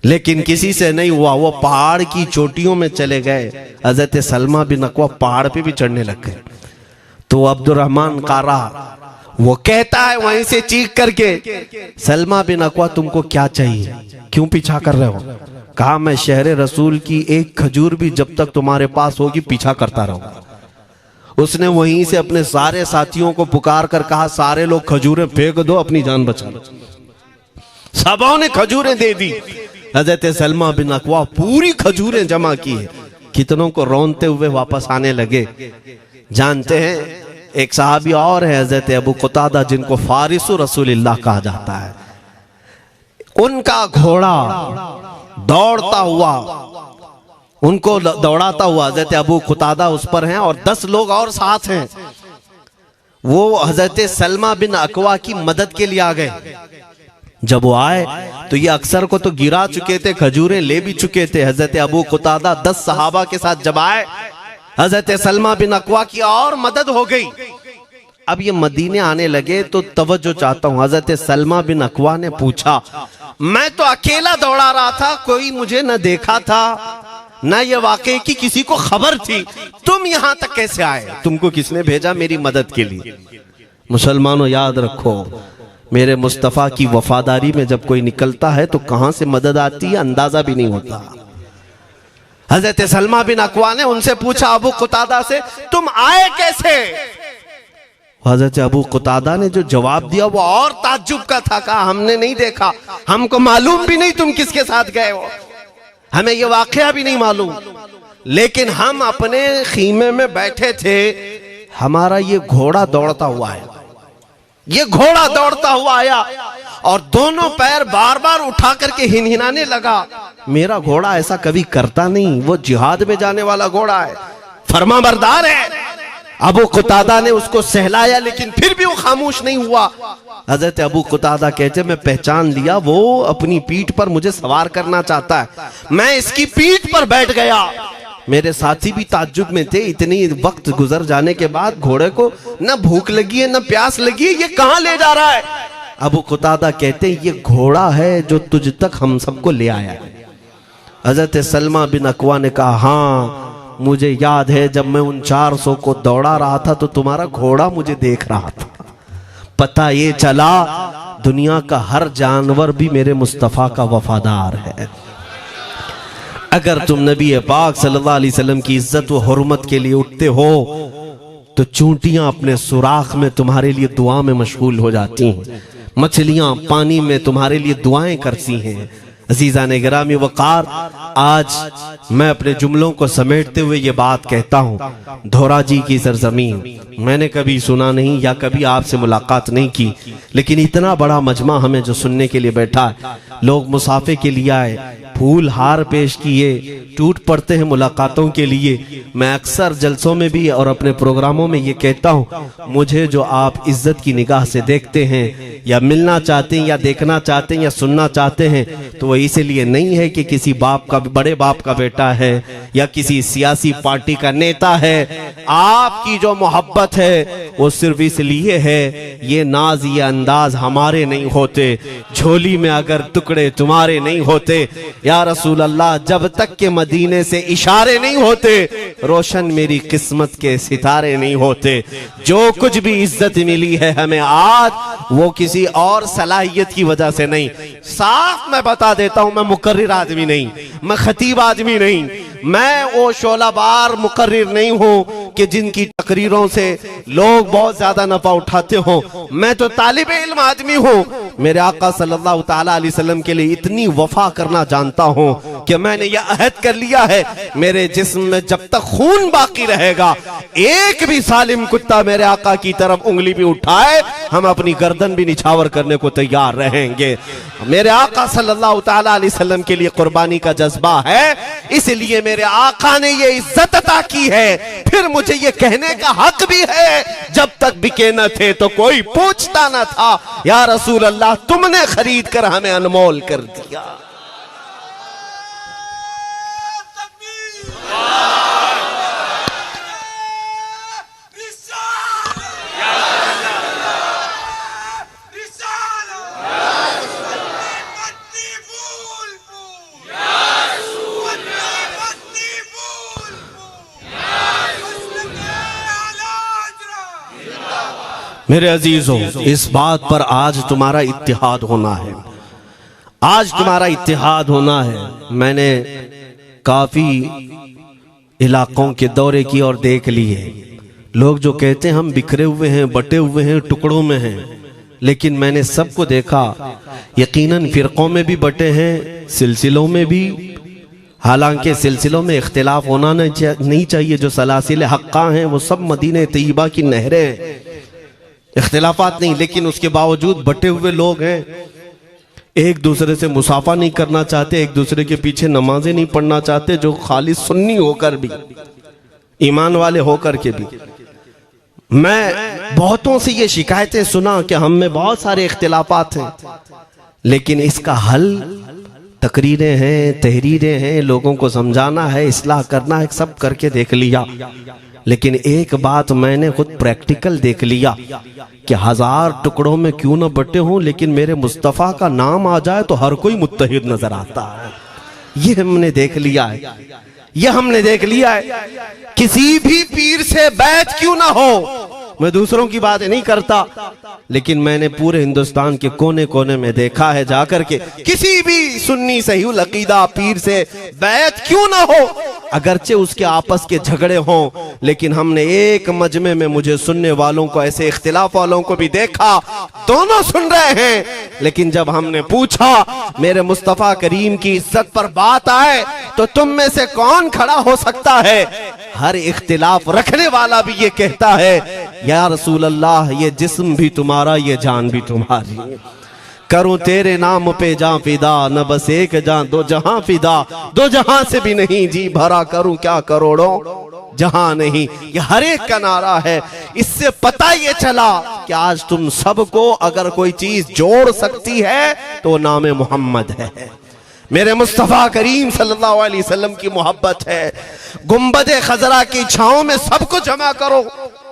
लेकिन किसी से नहीं हुआ। वो पहाड़ की चोटियों में चले गए। हज़रत सलमा बिन अकवा पहाड़ पे भी चढ़ने लग गए। तो अब्दुर्रहमान कार्रा वो कहता है वहीं से चीख करके, सलमा बिन अकवा तुमको क्या चाहिए, क्यों पीछा कर रहे हो? कहा, मैं शहर रसूल की एक खजूर भी जब तक तुम्हारे पास होगी पीछा करता रहूंगा। उसने वहीं से अपने सारे साथियों को पुकार कर कहा, सारे लोग खजूरें फेंक दो, अपनी जान बचा लो। सबों ने खजूरें दे दी। हज़रत सलमा बिन अकवा पूरी खजूरें जमा की है, कितनों को रोनते हुए वापस आने लगे। जानते हैं, एक सहाबी और है हज़रत अबू क़तादा, जिनको फारिसु रसूलिल्लाह कहा जाता है। उनका घोड़ा दौड़ता हुआ उनको दौड़ाता हुआ हजरत अबू कुतादा उस पर हैं और 10 लोग और साथ हैं। वो हजरत सलमा बिन अकवा की मदद के लिए आ गए। जब वो आए तो ये अक्सर को तो गिरा चुके थे, खजूरें ले भी चुके थे। हजरत अबू कुतादा 10 सहाबा के साथ जब आए, हजरत सलमा बिन अकवा की और मदद हो गई। अब ये मदीने आने लगे तो तवज्जो चाहता हूं। हजरत सलमा बिन अकवा ने पूछा, मैं तो अकेला दौड़ा रहा था, कोई मुझे न देखा था ना ये वाकई की किसी को खबर थी, तुम यहां तक कैसे आए? तुमको किसने भेजा मेरी मदद के लिए? मुसलमानों याद रखो, मेरे मुस्तफा की वफादारी में जब कोई निकलता है तो कहां से मदद आती है अंदाजा भी नहीं होता। हजरत सलमा बिन अकवा ने उनसे पूछा अबू कुतादा से, तुम आए कैसे? हजरत अबू कुतादा ने जो जवाब दिया वो और ताज्जुब का था। कहा, हमने नहीं देखा, हमको मालूम भी नहीं तुम किसके साथ गए हो, हमें ये वाकया भी नहीं मालूम, लेकिन हम अपने खीमे में बैठे थे, हमारा ये घोड़ा दौड़ता हुआ है, ये घोड़ा दौड़ता हुआ आया और दोनों पैर बार बार उठा करके हिनहिनाने लगा। मेरा घोड़ा ऐसा कभी करता नहीं, वो जिहाद में जाने वाला घोड़ा है, फरमाबरदार है। अबू कुतादा ने उसको सहलाया लेकिन फिर भी वो खामोश नहीं हुआ। हजरत अबू कुतादा कहते, मैं पहचान लिया, वो अपनी पीठ पर मुझे सवार करना चाहता है। मैं इसकी पीठ पर बैठ गया। मेरे साथी भी ताज्जुब में थे, इतनी वक्त गुजर जाने के बाद घोड़े को न भूख लगी है न प्यास लगी है, ये कहां ले जा रहा है? अबू कुतादा कहते, ये घोड़ा है जो तुझ तक हम सबको ले आया है। हजरत सलमा बिन अकवा ने कहा, हाँ मुझे याद है, जब मैं उन 400 को दौड़ा रहा था तो तुम्हारा घोड़ा मुझे देख रहा था। पता ये चला दुनिया का हर जानवर भी मेरे मुस्तफा का वफादार है। अगर तुम नबी पाक सल्लल्लाहु अलैहि वसल्लम की इज्जत व हुर्मत के लिए उठते हो तो चूंटियां अपने सुराख में तुम्हारे लिए दुआ में मशगूल हो जाती हैं, मछलियां पानी में तुम्हारे लिए दुआएं करती हैं। अजीज़ान गिरामी वक़ार, आज मैं अपने जुमलों को समेटते हुए ये बात कहता हूँ, धोराजी की सरजमीन मैंने कभी सुना नहीं या कभी आपसे मुलाकात नहीं की, लेकिन इतना बड़ा मजमा हमें जो सुनने के लिए बैठा है, लोग मुसाफे के लिए आए, फूल हार पेश किए, टूट पड़ते हैं मुलाकातों के लिए। मैं अक्सर जलसों में भी और अपने प्रोग्रामों में ये कहता हूँ, मुझे जो आप इज्जत की निगाह से देखते हैं या मिलना चाहते हैं या देखना चाहते हैं या सुनना चाहते हैं, तो वो इसलिए नहीं है कि किसी बाप का, बड़े बाप का बेटा है या किसी सियासी पार्टी का नेता है। आपकी जो मोहब्बत है वो सिर्फ इसलिए है, ये नाज ये अंदाज हमारे नहीं होते, झोली में अगर टुकड़े तुम्हारे नहीं होते या रसूल अल्लाह, जब तक के मदीने से इशारे नहीं होते, रोशन मेरी किस्मत के सितारे नहीं होते। जो कुछ भी इज्जत मिली है हमें आज, वो किसी और सलाहियत की वजह से नहीं। साफ मैं बता देता हूं, मैं मुकर्रिर आदमी नहीं, मैं खतीब आदमी नहीं, मैं वो शोलाबार मुकर्रिर नहीं हूं कि जिनकी तकरीरों से लोग बहुत ज्यादा नफा उठाते हो। मैं तो तालिब इल्म आदमी हूं। मेरे आका सल्लल्लाहु ताला अलैहि वसल्लम के लिए इतनी वफा करना जानता हूं कि मैंने यह अहद कर लिया है, मेरे जिस्म में जब तक खून बाकी रहेगा, एक भी सालिम कुत्ता मेरे आका की तरफ उंगली भी उठाए, हम अपनी गर्दन भी निछावर करने को तैयार रहेंगे। मेरे आका सल्लल्लाहु ताला अलैहि वसल्लम के लिए कुर्बानी का जज्बा है, इसलिए मेरे आका ने ये इज्जत अता की है। फिर मुझे ये कहने का हक भी है, जब तक बिके न थे तो कोई पूछता न था, या रसूल अल्लाह तुमने खरीद कर हमें अनमोल कर दिया। मेरे अजीजों, इस बात पर आज तुम्हारा इत्तिहाद होना है, आज तुम्हारा इत्तिहाद होना है। मैंने काफी इलाकों के दौरे की और देख लिए, लोग जो कहते हैं हम बिखरे हुए हैं, बटे हुए हैं, टुकड़ों में हैं, लेकिन मैंने सबको देखा, यकीनन फिरकों में भी बटे हैं, सिलसिलों में भी। हालांकि सिलसिलों में इख्तिलाफ होना नहीं चाहिए, जो सलासिल हक्का हैं वो सब मदीने तैयबा की नहरें हैं, इख्तिलाफात नहीं, लेकिन उसके बावजूद बटे हुए लोग हैं। एक दूसरे से मुसाफा नहीं करना चाहते, एक दूसरे के पीछे नमाजें नहीं पढ़ना चाहते, जो खाली सुन्नी होकर भी, ईमान वाले होकर के भी। मैं बहुतों से ये शिकायतें सुना कि हम में बहुत सारे इख्तिलाफात हैं, लेकिन इसका हल तकरीरें हैं, तहरीरें हैं, लोगों को समझाना है, इस्लाह करना है, सब करके देख लिया। लेकिन एक बात मैंने खुद प्रैक्टिकल देख लिया कि 1000 टुकड़ों में क्यों ना बटे हों, लेकिन मेरे मुस्तफ़ा का नाम आ जाए तो हर कोई मुत्तहिद नजर आता है। ये हमने देख लिया है, ये हमने देख लिया है। किसी भी पीर से बैत क्यों ना हो, मैं दूसरों की बात नहीं करता, लेकिन मैंने पूरे हिंदुस्तान के कोने कोने में देखा है जाकर के, किसी भी सुन्नी सहीहुल अकीदा पीर से बैत क्यों ना हो, अगरचे उसके आपस के झगड़े हों, लेकिन हमने एक मजमे में मुझे सुनने वालों को, ऐसे इख्तिलाफ वालों को भी देखा, दोनों सुन रहे हैं, लेकिन जब हमने पूछा मेरे मुस्तफ़ा करीम की इज्जत पर बात आए तो तुम में से कौन खड़ा हो सकता है, हर इख्तिलाफ रखने वाला भी ये कहता है, या रसूल अल्लाह, ये जिस्म भी तुम्हारा, ये जान भी तुम्हारी, करूं तेरे नाम पे जान फिदा, न बस एक जान दो जहां फिदा, दो जहां से भी नहीं जी भरा, करूं क्या करोड़ों जहां नहीं। ये हर एक का नारा है। इससे पता ये चला कि आज तुम सबको अगर कोई चीज जोड़ सकती है तो नाम मोहम्मद है, मेरे मुस्तफ़ा करीम सल्लल्लाहु अलैहि वसल्लम की मोहब्बत है। गुंबदे खजरा की छांव में सबको जमा करो,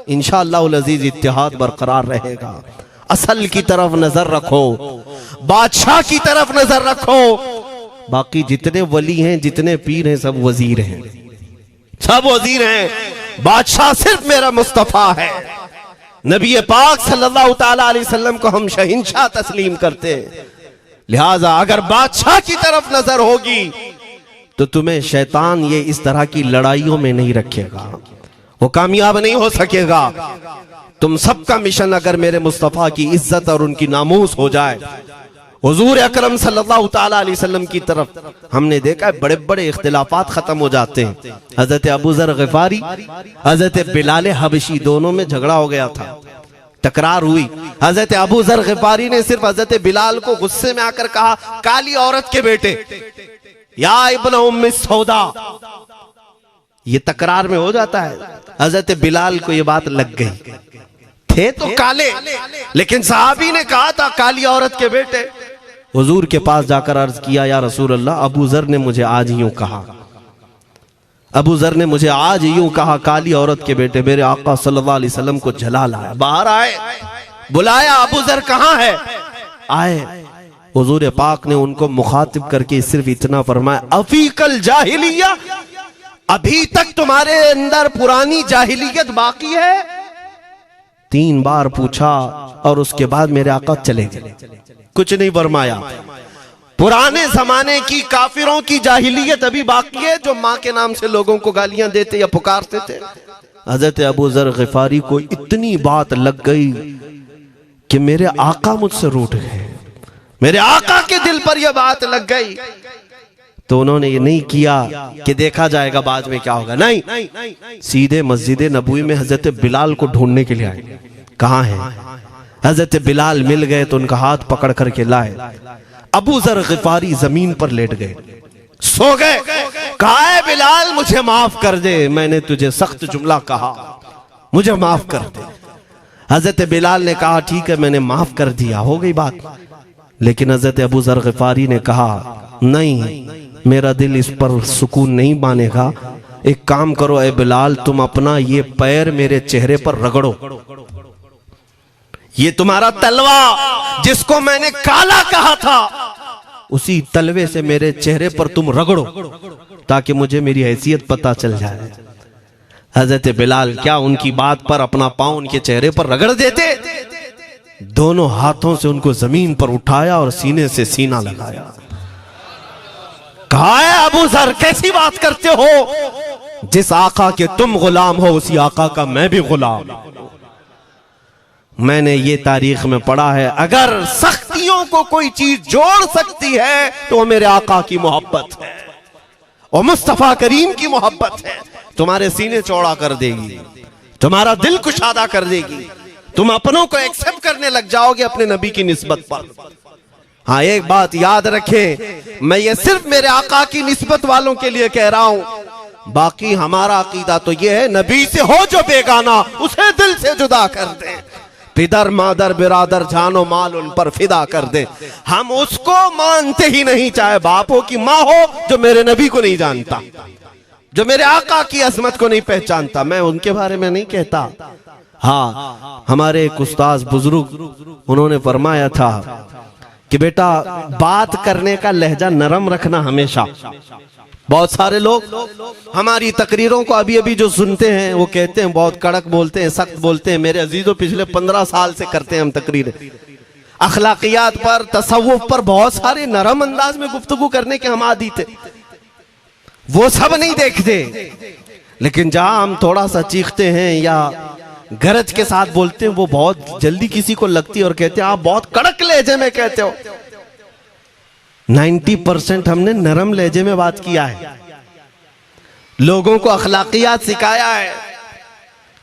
इंशाअल्लाह अज़ीज इत्तिहाद बरकरार रहेगा। असल की तरफ नजर रखो, बादशाह की तरफ नजर रखो। बाकी जितने वली हैं, जितने पीर हैं, सब वजीर हैं, सब वजीर हैं। बादशाह सिर्फ मेरा मुस्तफ़ा है। नबी पाक सल्लल्लाहु ताला अलैहि वसल्लम को हम शहंशाह तस्लीम करते हैं। लिहाजा अगर बादशाह की तरफ नजर होगी तो तुम्हें शैतान ये इस तरह की लड़ाइयों में नहीं रखेगा, वो कामयाब नहीं हो सकेगा। तुम सबका मिशन अगर मेरे मुस्तफ़ा की इज्जत और उनकी नामूस हो जाए, हुजूर अकरम सल्लल्लाहु ताला अलैहि वसल्लम की तरफ हमने देखा है बड़े बड़े इख्तिलाफात खत्म हो जाते हैं। हजरत अबू ज़र ग़िफ़ारी, हजरत बिलाल हबशी, दोनों में झगड़ा हो गया था, तकरार हुई। हजरत अबू ज़र ग़िफ़ारी ने सिर्फ हजरत बिलाल को गुस्से में आकर कहा, काली औरत के बेटे, या इब्न उम्मी सौदा। ये तकरार में हो जाता है। हजरत बिलाल को ये बात लग गई, थे तो काले, लेकिन सहाबी ने कहा था काली औरत के बेटे। हुजूर के पास जाकर अर्ज किया, या रसूल अल्लाह, अबू ज़र ने मुझे आज यूं कहा, अबू ज़र ने मुझे आज यूं कहा, काली औरत के बेटे। मेरे आका सल्लल्लाहु अलैहि वसल्लम को जला लाया, बाहर आए, बुलाया, अबू ज़र कहाँ है? आए। हुजूर पाक ने उनको मुखातिब करके सिर्फ इतना फरमाया, अफीकल जाहिलिया, अभी तक तुम्हारे अंदर पुरानी जाहिलियत बाकी है? 3 बार पूछा और उसके बाद मेरे आका चले गए, कुछ नहीं फरमाया। पुराने जमाने की काफिरों की जाहिलियत अभी बाकी है, जो माँ के नाम से लोगों को गालियां देते या पुकारते थे। हजरत अबू ज़र ग़िफ़ारी को इतनी बात लग गई कि मेरे आका मुझसे रूठ गए, मेरे आका के दिल पर यह बात लग गई। तो उन्होंने ये नहीं किया कि देखा जाएगा बाद में क्या होगा, नहीं, सीधे मस्जिद नबवी में हजरत बिलाल को ढूंढने के लिए आए। कहाँ है? हजरत बिलाल मिल गए तो उनका हाथ पकड़ करके लाए। अबू ज़र ग़िफ़ारी जमीन पर लेट गए, सो गए। कहा है बिलाल, मुझे माफ कर दे, मैंने तुझे सख्त जुमला कहा, मुझे माफ कर दे। हजरत बिलाल ने कहा, ठीक है, मैंने माफ कर दिया, हो गई बात। लेकिन हजरत अबू ज़र ग़िफ़ारी ने कहा, नहीं, मेरा दिल इस पर सुकून नहीं मानेगा। एक काम करो ए बिलाल, तुम अपना ये पैर मेरे चेहरे पर रगड़ो, ये तुम्हारा तलवा जिसको मैंने काला कहा था, उसी तलवे से मेरे चेहरे पर तुम रगड़ो, ताकि मुझे मेरी हैसियत पता चल जाए। हजरत बिलाल क्या उनकी बात पर अपना पांव उनके चेहरे पर रगड़ देते? दोनों हाथों से उनको जमीन पर उठाया और सीने से सीना लगाया। कहा है अबू ज़र, कैसी बात करते हो? जिस आका के तुम गुलाम हो, उसी आका का मैं भी गुलाम। मैंने ये तारीख में पढ़ा है, अगर सख्तियों को कोई चीज जोड़ सकती है तो वो मेरे आका की मोहब्बत है और मुस्तफा करीम की मोहब्बत है। तुम्हारे सीने चौड़ा कर देगी, तुम्हारा दिल कुशादा कर देगी, तुम अपनों को एक्सेप्ट करने लग जाओगे अपने नबी की निस्बत पर। हाँ, एक बात याद रखें, मैं ये सिर्फ मेरे आका की निस्बत वालों के लिए कह रहा हूं, बाकी हमारा अकीदा तो ये है, नबी से हो जो बेगाना उसे दिल से जुदा कर दे, पिदर मादर बिरादर जानो माल उन पर फिदा कर दे। हम उसको मानते ही नहीं, चाहे बापों की माँ हो जो मेरे नबी को नहीं जानता, जो मेरे आका की अजमत को नहीं पहचानता, मैं उनके बारे में नहीं कहता। हाँ, हमारे एक उस्ताद बुजुर्ग उन्होंने फरमाया था कि बेटा बात करने का लहजा नरम रखना हमेशा। बहुत सारे लोग हमारी तकरीरों को अभी अभी जो सुनते हैं वो कहते हैं बहुत कड़क बोलते हैं, सख्त बोलते हैं। मेरे अजीजों, पिछले 15 साल से करते हैं हम तकरीरें, अखलाकियात पर, तसव्वुफ पर बहुत सारे नरम अंदाज में गुफ्तगू करने के हम आदी थे। वो सब नहीं देखते, लेकिन जहां हम थोड़ा सा चीखते हैं या गरज के साथ बोलते हैं, वो बहुत जल्दी किसी को लगती है और कहते हैं आप बहुत कड़क लहजे में कहते हो। 90% हमने नरम लहजे में बात किया है, लोगों को अखलाकियात सिखाया है।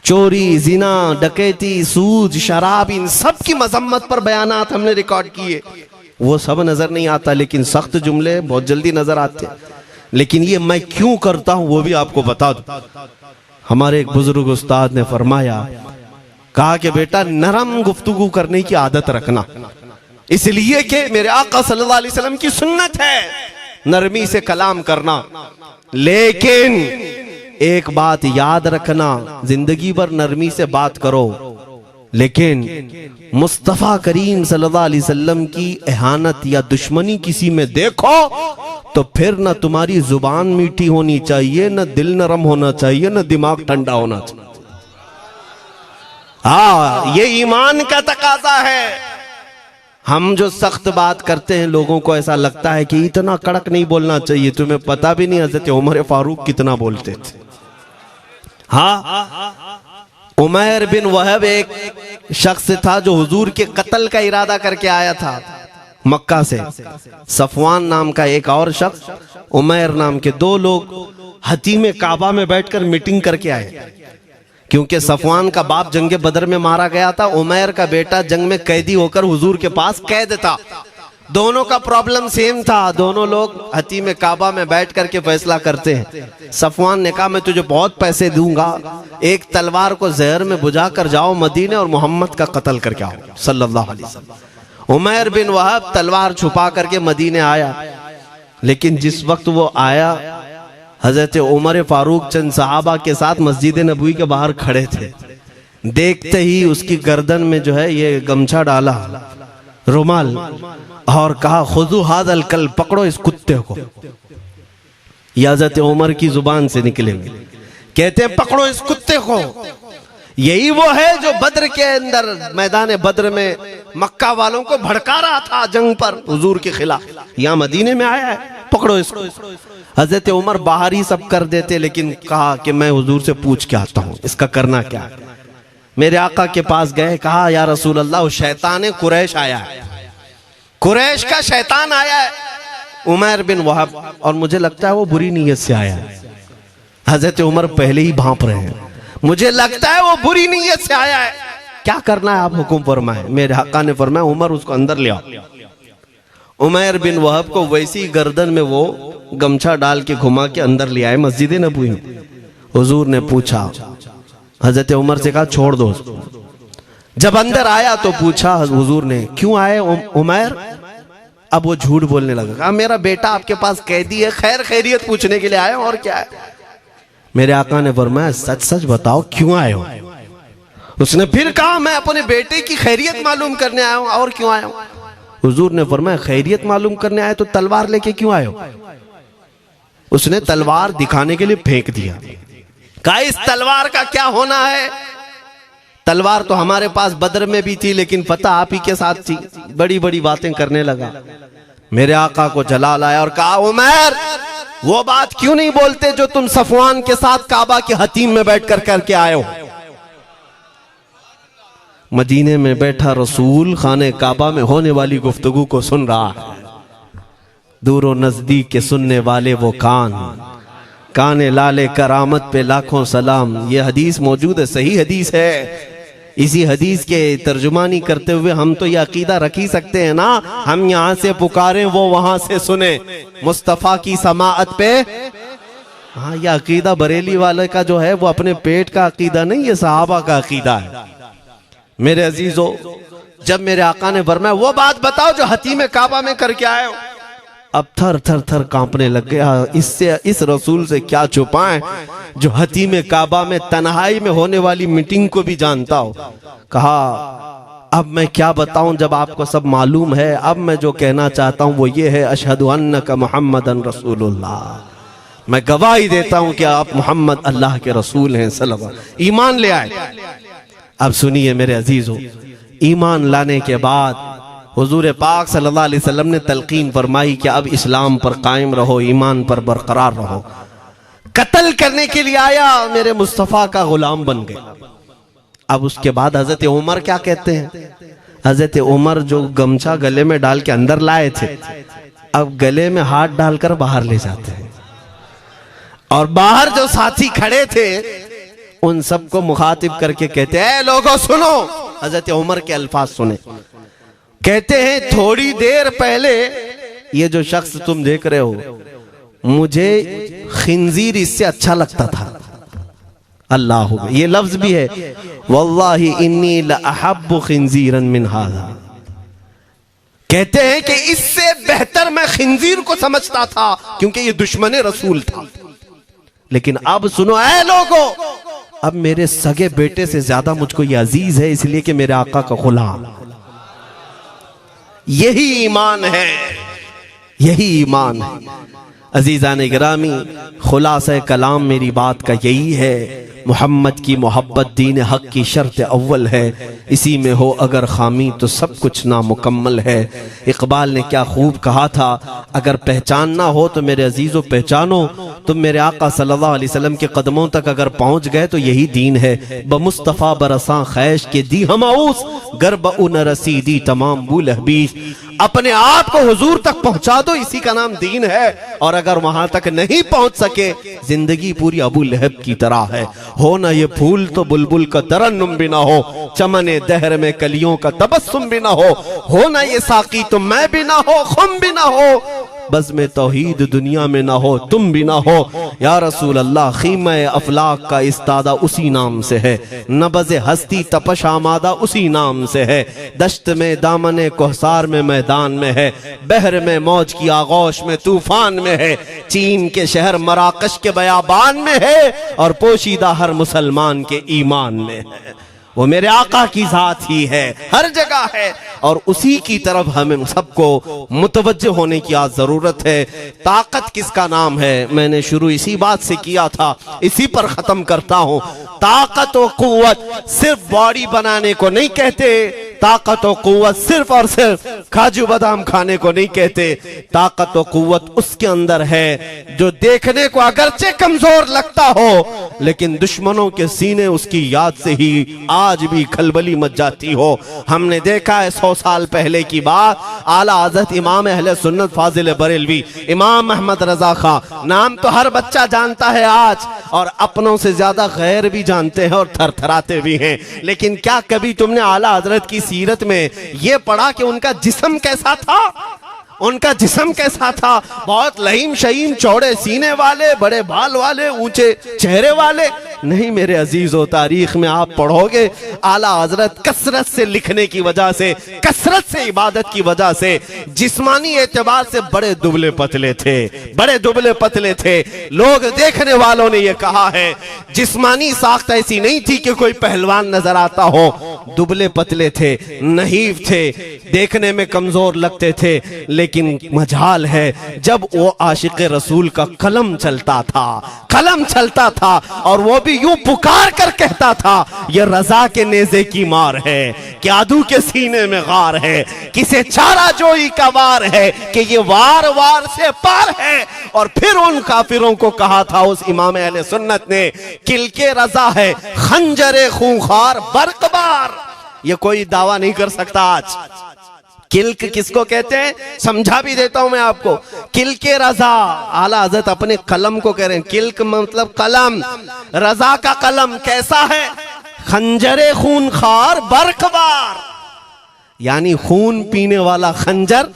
चोरी, जिना, डकैती, सूद, शराब, इन सब की मजम्मत पर बयानात हमने रिकॉर्ड किए। वो सब नजर नहीं आता, लेकिन सख्त जुमले बहुत जल्दी नजर आते हैं। लेकिन ये मैं क्यों करता हूं वो भी आपको बता दूं। हमारे एक बुजुर्ग उस्ताद ने फरमाया, कहा कि बेटा नरम गुफ्तगू करने की आदत रखना, इसलिए कि मेरे आका सल्लल्लाहु अलैहि वसल्लम की सुन्नत है नरमी से कलाम करना। लेकिन एक बात याद रखना, जिंदगी भर नरमी से बात करो, लेकिन मुस्तफा करीम सल्लल्लाहु अलैहि वसल्लम की एहानत या दुश्मनी किसी में देखो तो फिर न तुम्हारी जुबान मीठी होनी चाहिए, न दिल नरम होना चाहिए, न दिमाग ठंडा होना चाहिए। हाँ, ये ईमान का तकाजा है। हम जो सख्त बात करते हैं, लोगों को ऐसा लगता है कि इतना कड़क नहीं बोलना चाहिए। तुम्हें पता भी नहीं हज़रत उमर फारूक कितना बोलते थे। हाँ, उमैर बिन वहब एक शख्स था जो हुजूर के कत्ल का इरादा करके आया था मक्का से। सफवान नाम का एक और शख्स, उमैर नाम के 2 लोग हतीम काबा में बैठकर मीटिंग करके आए, क्योंकि सफवान का बाप जंग बदर में मारा गया था, उमैर का बेटा जंग में कैदी होकर हुजूर के पास कैद था। दोनों का प्रॉब्लम सेम था। दोनों लोग हतीम काबा में बैठ करके फैसला करते हैं। सफवान ने कहा मैं तुझे बहुत पैसे दूंगा, एक तलवार को जहर में बुझा कर जाओ मदीने और मोहम्मद का कत्ल करके आओ सल्लल्लाहु अलैहि वसल्लम। उमैर बिन वहब तलवार छुपा करके मदीने आया, लेकिन जिस वक्त वो आया, हजरत उमर फारूक चंद सहाबा के साथ मस्जिद नबवी के बाहर खड़े थे। देखते ही उसकी गर्दन में जो है ये गमछा डाला, रुमाल, और कहा खुजू हादल कल, पकड़ो इस कुत्ते को। ये हजरत उमर की जुबान से निकलेंगे, कहते हैं पकड़ो इस कुत्ते को। यही वो है जो बद्र के अंदर, मैदान बद्र में मक्का वालों को भड़का रहा था जंग पर हुजूर के खिलाफ। यहाँ मदीने में आया है, पकड़ो इसको। हजरत उमर बाहर ही सब कर देते, लेकिन कहा कि मैं हुजूर से पूछ के आता हूँ इसका करना क्या है। मेरे आका के पास गए, कहा या रसूल अल्लाह, वो शैतान कुरैश आया है, कुरैश का शैतान आया है उमैर बिन वहब, और मुझे लगता है वो बुरी नीयत से आया है। हजरत उमर पहले ही भांप रहे हैं, मुझे लगता है वो बुरी नीयत से आया है, क्या करना है आप हुक्म फरमाए। मेरे आका ने फरमाया उमर उसको अंदर ले आओ। उमैर बिन वहब को वैसी गर्दन में वो गमछा डाल के घुमा के अंदर ले आए मस्जिद नबवी में। हुजूर ने पूछा, हजरत उमर से कहा छोड़ दो उसको। जब अंदर आया तो पूछा हुजूर ने, क्यों आए उमैर? अब वो झूठ बोलने लगा, कहा मेरा बेटा आपके पास कैदी है, खैर खैरियत पूछने के लिए आया, और क्या है। मेरे आका ने फरमाया सच सच बताओ क्यों आए हो। उसने फिर कहा मैं अपने बेटे की खैरियत मालूम करने आया हूं, और क्यों आया हूं। हुजूर ने फरमाया खैरियत मालूम करने आए तो तलवार लेके क्यों आए हो। उसने तलवार दिखाने के लिए फेंक दिया, कहा इस तलवार का क्या होना है। तलवार तो हमारे पास बद्र में भी थी, लेकिन पता आप ही के साथ थी। बड़ी बड़ी बातें करने लगा। मेरे आका को जलाल आया और कहा उमैर वो बात क्यों नहीं बोलते जो तुम सफवान के साथ काबा के हतीम में बैठकर करके आए हो। मदीने में बैठा रसूल खाने काबा में होने वाली गुफ्तगू को सुन रहा है। दूर और नजदीक के सुनने वाले वो काने लाले करामत पे लाखों सलाम। ये हदीस मौजूद है, सही हदीस है। इसी हदीस के तर्जुमानी करते हुए हम तो ये अकीदा रख ही सकते हैं ना, हम यहाँ से पुकारें वो वहां से सुने, मुस्तफा की समाअत पे। हाँ, ये अकीदा बरेली वाले का जो है वो अपने पेट का अकीदा नहीं, ये सहाबा का अकीदा है। मेरे अजीजों, जब मेरे आका ने फरमाया वो बात बताओ जो हतीम काबा में करके आए हो, अब थर थर थर कांपने लग गया। इससे इस रसूल से क्या छुपाएं जो हतीम काबा में तन्हाई में होने वाली मीटिंग को भी जानता हो। कहा अब मैं क्या बताऊं जब आपको सब मालूम है। अब मैं जो कहना चाहता हूं वो ये है, अशहदु अन्नका मुहम्मदन रसूलुल्लाह, मैं गवाही देता हूं कि आप मोहम्मद अल्लाह के रसूल हैं सल्लल्लाहु अलैहि वसल्लम। ईमान ले आए। अब सुनिए मेरे अजीजों, ईमान लाने के बाद हुजूर पाक सल्लल्लाहु अलैहि वसल्लम ने तलकीन फरमाई कि अब इस्लाम पर कायम रहो, ईमान पर बरकरार रहो। कत्ल करने के लिए आया, मेरे मुस्तफ़ा का गुलाम बन गए। अब उसके बाद हजरत उमर क्या कहते हैं, हजरत उमर जो गमछा गले में डाल के अंदर लाए थे, अब गले में हाथ डालकर बाहर ले जाते हैं। और बाहर जो साथी खड़े थे उन सबको मुखातिब करके कहते हैं, लोगों सुनो। हजरत उमर के अल्फाज सुने, कहते हैं थोड़ी देर पहले ये जो शख्स तुम देख रहे हो, मुझे खिंजीर इससे अच्छा लगता था। अल्लाह, ये लफ्ज भी है, वल्लाही इन्नी लअहब्बु खिंजीरन मिन हाज़ा। कहते हैं कि इससे बेहतर मैं खिंजीर को समझता था क्योंकि ये दुश्मन रसूल था। लेकिन अब सुनो ऐ लोगों, अब मेरे सगे बेटे से ज्यादा मुझको ये अजीज है, इसलिए कि मेरे आका का गुलाम। यही ईमान है, यही ईमान है। अजीजान गिरामी, खुलासा कलाम मेरी बात का यही है, मोहम्मद की मोहब्बत दीन हक की शर्त अव्वल है। इसी में हो अगर खामी तो सब कुछ नामुकम्मल है। इकबाल ने क्या खूब कहा था, अगर पहचानना हो तो मेरे अजीजों पहचानो, तुम मेरे आका सल्लल्लाहु अलैहि वसल्लम के कदमों तक अगर पहुंच गए तो यही दीन है। बमुस्तफ़ा बरसा खैश के दी हमाउस, गर्ब उन रसीदी तमाम बुल हबीस। अपने आप को हुजूर तक पहुंचा दो, इसी का नाम दीन है। और अगर वहां तक नहीं पहुंच सके, जिंदगी पूरी अबू लहब की तरह है। हो ना ये फूल तो बुलबुल का तरन्नुम भी ना हो, चमने दहर में कलियों का तबस्सुम भी ना हो ना ये साकी तो मैं भी ना हो, खुम भी ना हो, बस में तौहीद दुनिया में ना हो, तुम भी ना हो। या रसूल अल्लाह, खीमा अफलाक का इस्तादा उसी नाम से है, नबज़ हस्ती तपश आमादा उसी नाम से है। दश्त में दामने कोहसार में मैदान में है, बहर में मौज की आगोश में तूफान में है, चीन के शहर मराकश के बयाबान में है, और पोशीदा हर मुसलमान के ईमान में है। वो मेरे आका की जात ही है, हर जगह है, और उसी की तरफ हमें सबको मुतवज्जे होने की आज जरूरत है। ताकत किसका नाम है, मैंने शुरू इसी बात से किया था, इसी पर खत्म करता हूं। ताकत और कुव्वत सिर्फ बॉडी बनाने को नहीं कहते, ताकत और कुव्वत सिर्फ और सिर्फ काजू बादाम खाने को नहीं कहते। ताकत और कुव्वत उसके अंदर है जो देखने को अगरचे कमजोर लगता हो, लेकिन दुश्मनों के सीने उसकी याद से ही आज भी खलबली मच जाती हो। हमने देखा है 100 साल पहले की बात, आला हज़रत इमाम अहले सुन्नत फाजिल बरेलवी इमाम अहमद रजा खां, नाम तो हर बच्चा जानता है आज, और अपनों से ज्यादा गैर भी जानते हैं और थरथराते भी हैं। लेकिन क्या कभी तुमने आला हजरत की सीरत में यह पढ़ा कि उनका जिस्म कैसा था? उनका जिस्म कैसा था? बहुत लहीम शहीम, चौड़े सीने वाले, बड़े बाल वाले, ऊंचे चेहरे वाले? नहीं मेरे अजीजों, तारीख में आप पढ़ोगे आला हजरत कसरत से लिखने की वजह से, कसरत से इबादत की वजह से, जिस्मानी एतबार से बड़े दुबले पतले थे, बड़े दुबले पतले थे। लोग देखने वालों ने यह कहा है, जिस्मानी साख्त ऐसी नहीं थी कि कोई पहलवान नजर आता हो, दुबले पतले थे, नहीफ थे, देखने में कमजोर लगते थे। लेकिन मजाल है जब वो आशिक रसूल का कलम चलता था, कलम चलता था, और वो भी यूं पुकार कर कहता था, ये रजा के नेज़े की मार है, क्यादू के सीने में गार है, किसे चारा जोई का वार है, कि ये वार वार से पार है। और फिर उन काफिरों को कहा था उस इमाम अहले सुन्नत ने, किल के रजा है खंजरे खूंखार बरकबार। ये कोई दावा नहीं कर सकता आज। किल्क किसको कहते हैं समझा भी देता हूं मैं आपको। किल के रजा, आला हज़रत अपने कलम को कह रहे हैं, किल्क मतलब कलम, रजा का कलम कैसा है? खंजरे खून खार बरकबार, यानी खून पीने वाला खंजर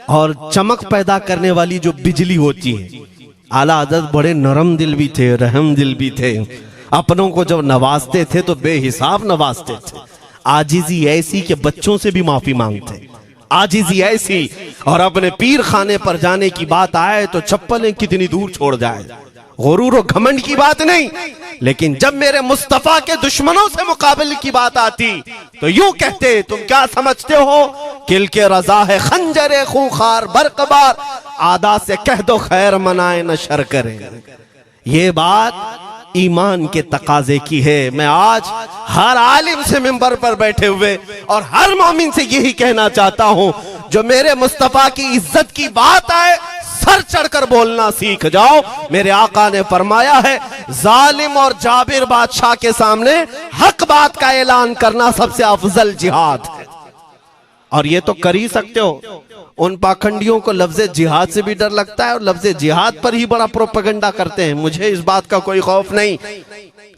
और चमक पैदा करने वाली जो बिजली होती है। आला हज़रत बड़े नरम दिल भी थे, रहम दिल भी थे। अपनों को जब नवाजते थे तो बेहिसाब नवाजते थे। आजिजी ऐसी कि बच्चों से भी माफी मांगते, आजिजी ऐसी। और अपने पीर खाने पर जाने की बात आए तो चप्पलें कितनी दूर छोड़ जाए। गुरूर और घमंड की बात नहीं, लेकिन जब मेरे मुस्तफा के दुश्मनों से मुकाबले की बात आती तो यूं कहते, तुम क्या समझते हो किल के रजा है खंजरे खूंखार बरकबार, आदा से कह दो खैर मनाए न शर करे। ये बात ईमान के तकाजे की है। मैं आज हर आलिम से मिंबर पर बैठे हुए और हर मोमिन से यही कहना चाहता हूं, जो मेरे मुस्तफा की इज्जत की बात आए सर चढ़कर बोलना सीख जाओ। मेरे आका ने फरमाया है, जालिम और जाबिर बादशाह के सामने हक बात का ऐलान करना सबसे अफजल जिहाद है। और ये तो कर ही सकते हो। उन पाखंडियों को लफ्ज़े जिहाद से भी डर लगता है और लफ्ज़े जिहाद पर ही बड़ा प्रोपेगेंडा करते हैं। मुझे इस बात का कोई खौफ नहीं।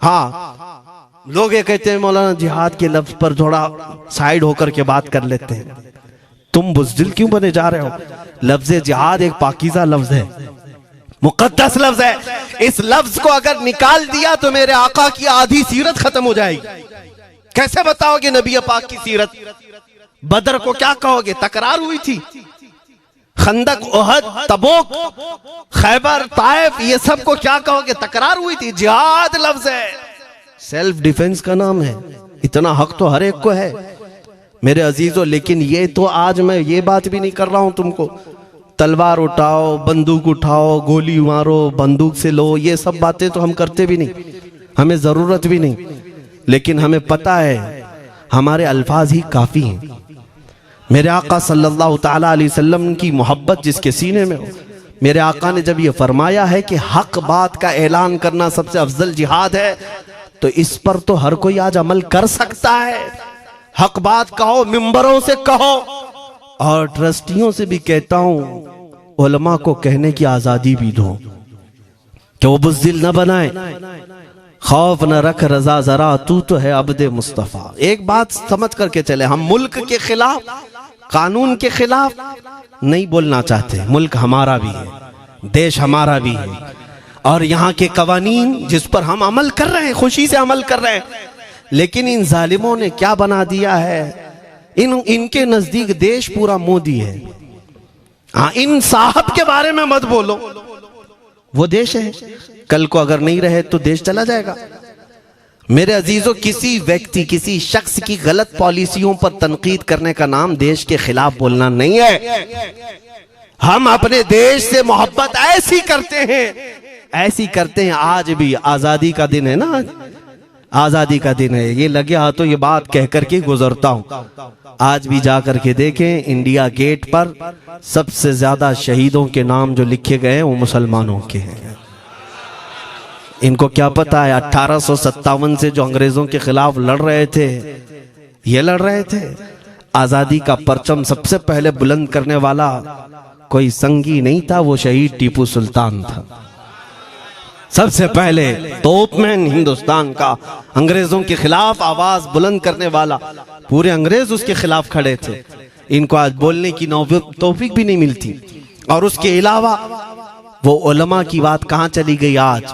हाँ, लोग ये कहते हैं मौलाना जिहाद के लफ्ज पर थोड़ा साइड होकर के बात कर लेते हैं। तुम बुज़दिल क्यों बने जा रहे हो? लफ्ज़े जिहाद एक पाकीज़ा लफ्ज है, मुकद्दस लफ्ज है। इस लफ्ज को अगर निकाल दिया तो मेरे आका की आधी सीरत खत्म हो जाएगी। कैसे बताओगे नबी पाक की सीरत? बदर को क्या कहोगे? तकरार हुई थी। खंदक, ओहद, तबूक, खैबर, ताइफ, ये सब को क्या कहोगे? तकरार हुई थी। जिहाद लफ्ज है, सेल्फ डिफेंस का नाम है। इतना हक तो हर एक को है मेरे अजीजों। लेकिन ये तो आज मैं ये बात भी नहीं कर रहा हूं तुमको तलवार उठाओ, बंदूक उठाओ, गोली मारो, बंदूक से लो, ये सब बातें तो हम करते भी नहीं, हमें जरूरत भी नहीं। लेकिन हमें पता है हमारे अल्फाज ही काफी हैं। मेरे आका सल्लल्लाहु ताला अलैहि वसल्लम की मोहब्बत जिसके सीने में हो, मेरे आका ने जब ये फरमाया है कि हक बात का ऐलान करना सबसे अफजल जिहाद है, तो इस पर तो हर कोई आज अमल कर सकता है। हक बात कहो, मिंबरों से कहो, और ट्रस्टियों से भी कहता हूं उलमा को कहने की आजादी भी दो कि वो बुज़दिल न बनाए, खौफ न रख रजा जरा, तू तो है अब्दे मुस्तफा। एक बात समझ करके चले, हम मुल्क के खिलाफ, कानून के खिलाफ नहीं बोलना चाहते। मुल्क हमारा भी है, देश हमारा भी है, और यहाँ के कवानीन जिस पर हम अमल कर रहे हैं, खुशी से अमल कर रहे हैं। लेकिन इन जालिमों ने क्या बना दिया है, इनके नजदीक देश पूरा मोदी है। हाँ, इन साहब के बारे में मत बोलो, वो देश है। कल को अगर नहीं रहे तो देश चला जाएगा। मेरे अजीजों, किसी व्यक्ति, किसी शख्स की गलत पॉलिसियों पर तनकीद करने का नाम देश के खिलाफ बोलना नहीं है। हम अपने देश से मोहब्बत ऐसी करते हैं, ऐसी करते हैं। आज भी आजादी का दिन है ना, आजादी का दिन है। ये लगे हाथों ये बात कह करके गुजरता हूं। आज भी जा करके देखें, इंडिया गेट पर सबसे ज्यादा शहीदों के नाम जो लिखे गए हैं वो मुसलमानों के हैं। इनको क्या पता है 1857 से जो अंग्रेजों के खिलाफ लड़ रहे थे, ये लड़ रहे थे। आजादी का परचम सबसे पहले बुलंद करने वाला कोई संगी नहीं था, वो शहीद टीपू सुल्तान था। सबसे पहले तोपमैन हिंदुस्तान का, अंग्रेजों के खिलाफ आवाज बुलंद करने वाला। पूरे अंग्रेज उसके खिलाफ खड़े थे। इनको आज बोलने की तौफीक भी नहीं मिलती। और उसके अलावा वो उलमा की बात कहां चली गई आज?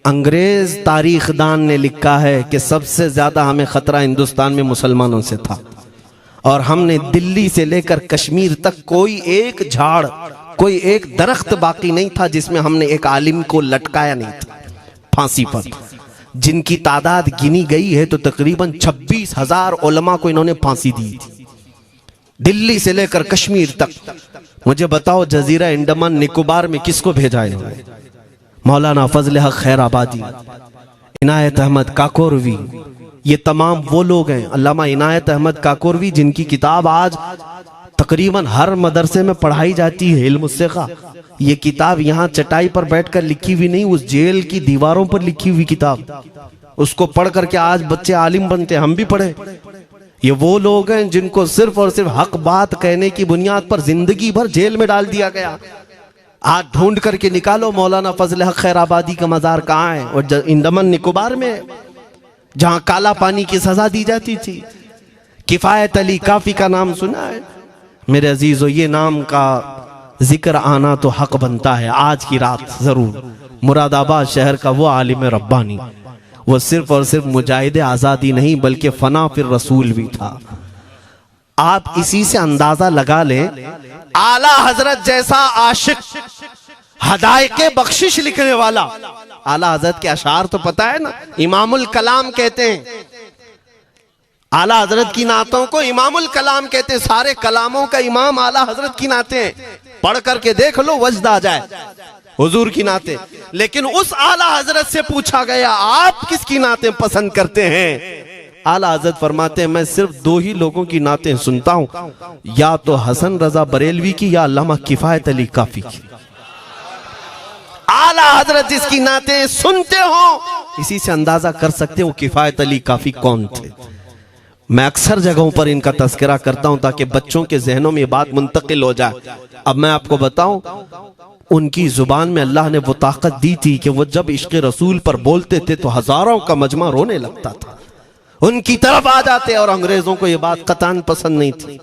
अंग्रेज तारीखदान ने लिखा है कि सबसे ज्यादा हमें खतरा हिंदुस्तान में मुसलमानों से था, और हमने दिल्ली से लेकर कश्मीर तक कोई एक झाड़, कोई एक दरख्त बाकी नहीं था जिसमें हमने एक आलिम को लटकाया नहीं था फांसी पर। जिनकी तादाद गिनी गई है तो तकरीबन 26,000 उलमा को इन्होंने फांसी दी थी, दिल्ली से लेकर कश्मीर तक। मुझे बताओ, जजीरा अंडमान निकोबार में किसको भेजा इन्होंने? मौलाना फजल हक खैराबादी, इनायत अहमद काकोरवी, ये तमाम वो लोग हैं। अल्लामा इनायत अहमद काकोरवी, जिनकी किताब आज तकरीबन हर मदरसे में पढ़ाई जाती है, इल्म उस्सिक़ा। ये किताब यहाँ चटाई पर बैठकर लिखी हुई नहीं, उस जेल की दीवारों पर लिखी हुई किताब। उसको पढ़ करके आज बच्चे आलिम बनते, हम भी पढ़े। ये वो लोग हैं जिनको सिर्फ और सिर्फ हक बात कहने की बुनियाद पर जिंदगी भर जेल में डाल दिया गया। आज ढूंढ करके निकालो मौलाना फजल हक खैराबादी का मजार कहाँ है, और अंडमान निकोबार में। जहां काला पानी की सजा दी जाती थी। किफायत अली काफी का नाम सुना है मेरे अजीजों? ये नाम का जिक्र आना तो हक बनता है आज की रात जरूर। मुरादाबाद शहर का वो आलिम रब्बानी, वो सिर्फ और सिर्फ मुजाहिद आजादी नहीं बल्कि फना फिर रसूल भी था। आप इसी से अंदाजा लगा लें, आला हजरत जैसा आशिक, हदायके बख्शिश लिखने वाला। आला हजरत के अशार तो पता है ना, इमामुल कलाम कहते हैं। आला हजरत की नातों को इमामुल कलाम कहते हैं। सारे कलामों का इमाम आला हजरत की नाते हैं। पढ़ करके देख लो, वजद आ जाए हुजूर की नाते। लेकिन उस आला हजरत से पूछा गया, आप किसकी नाते पसंद करते हैं? आला हजरत फरमाते हैं, मैं सिर्फ दो ही लोगों की नाते सुनता हूं, या तो हसन रजा बरेलवी की या अल्लामा किफायत अली काफी की। आला हजरत जिसकी नाते सुनते हो, इसी से अंदाजा कर सकते हो किफायत अली काफी कौन थे। मैं अक्सर जगहों पर इनका तस्करा करता हूं ताकि बच्चों के जहनों में ये बात मुंतकिल हो जाए। अब मैं आपको बताऊं, उनकी जुबान में अल्लाह ने वो ताकत दी थी कि वो जब इश्क रसूल पर बोलते थे तो हजारों का मजमा रोने लगता था, उनकी तरफ आ जाते। और अंग्रेजों को ये बात कतान पसंद नहीं थी।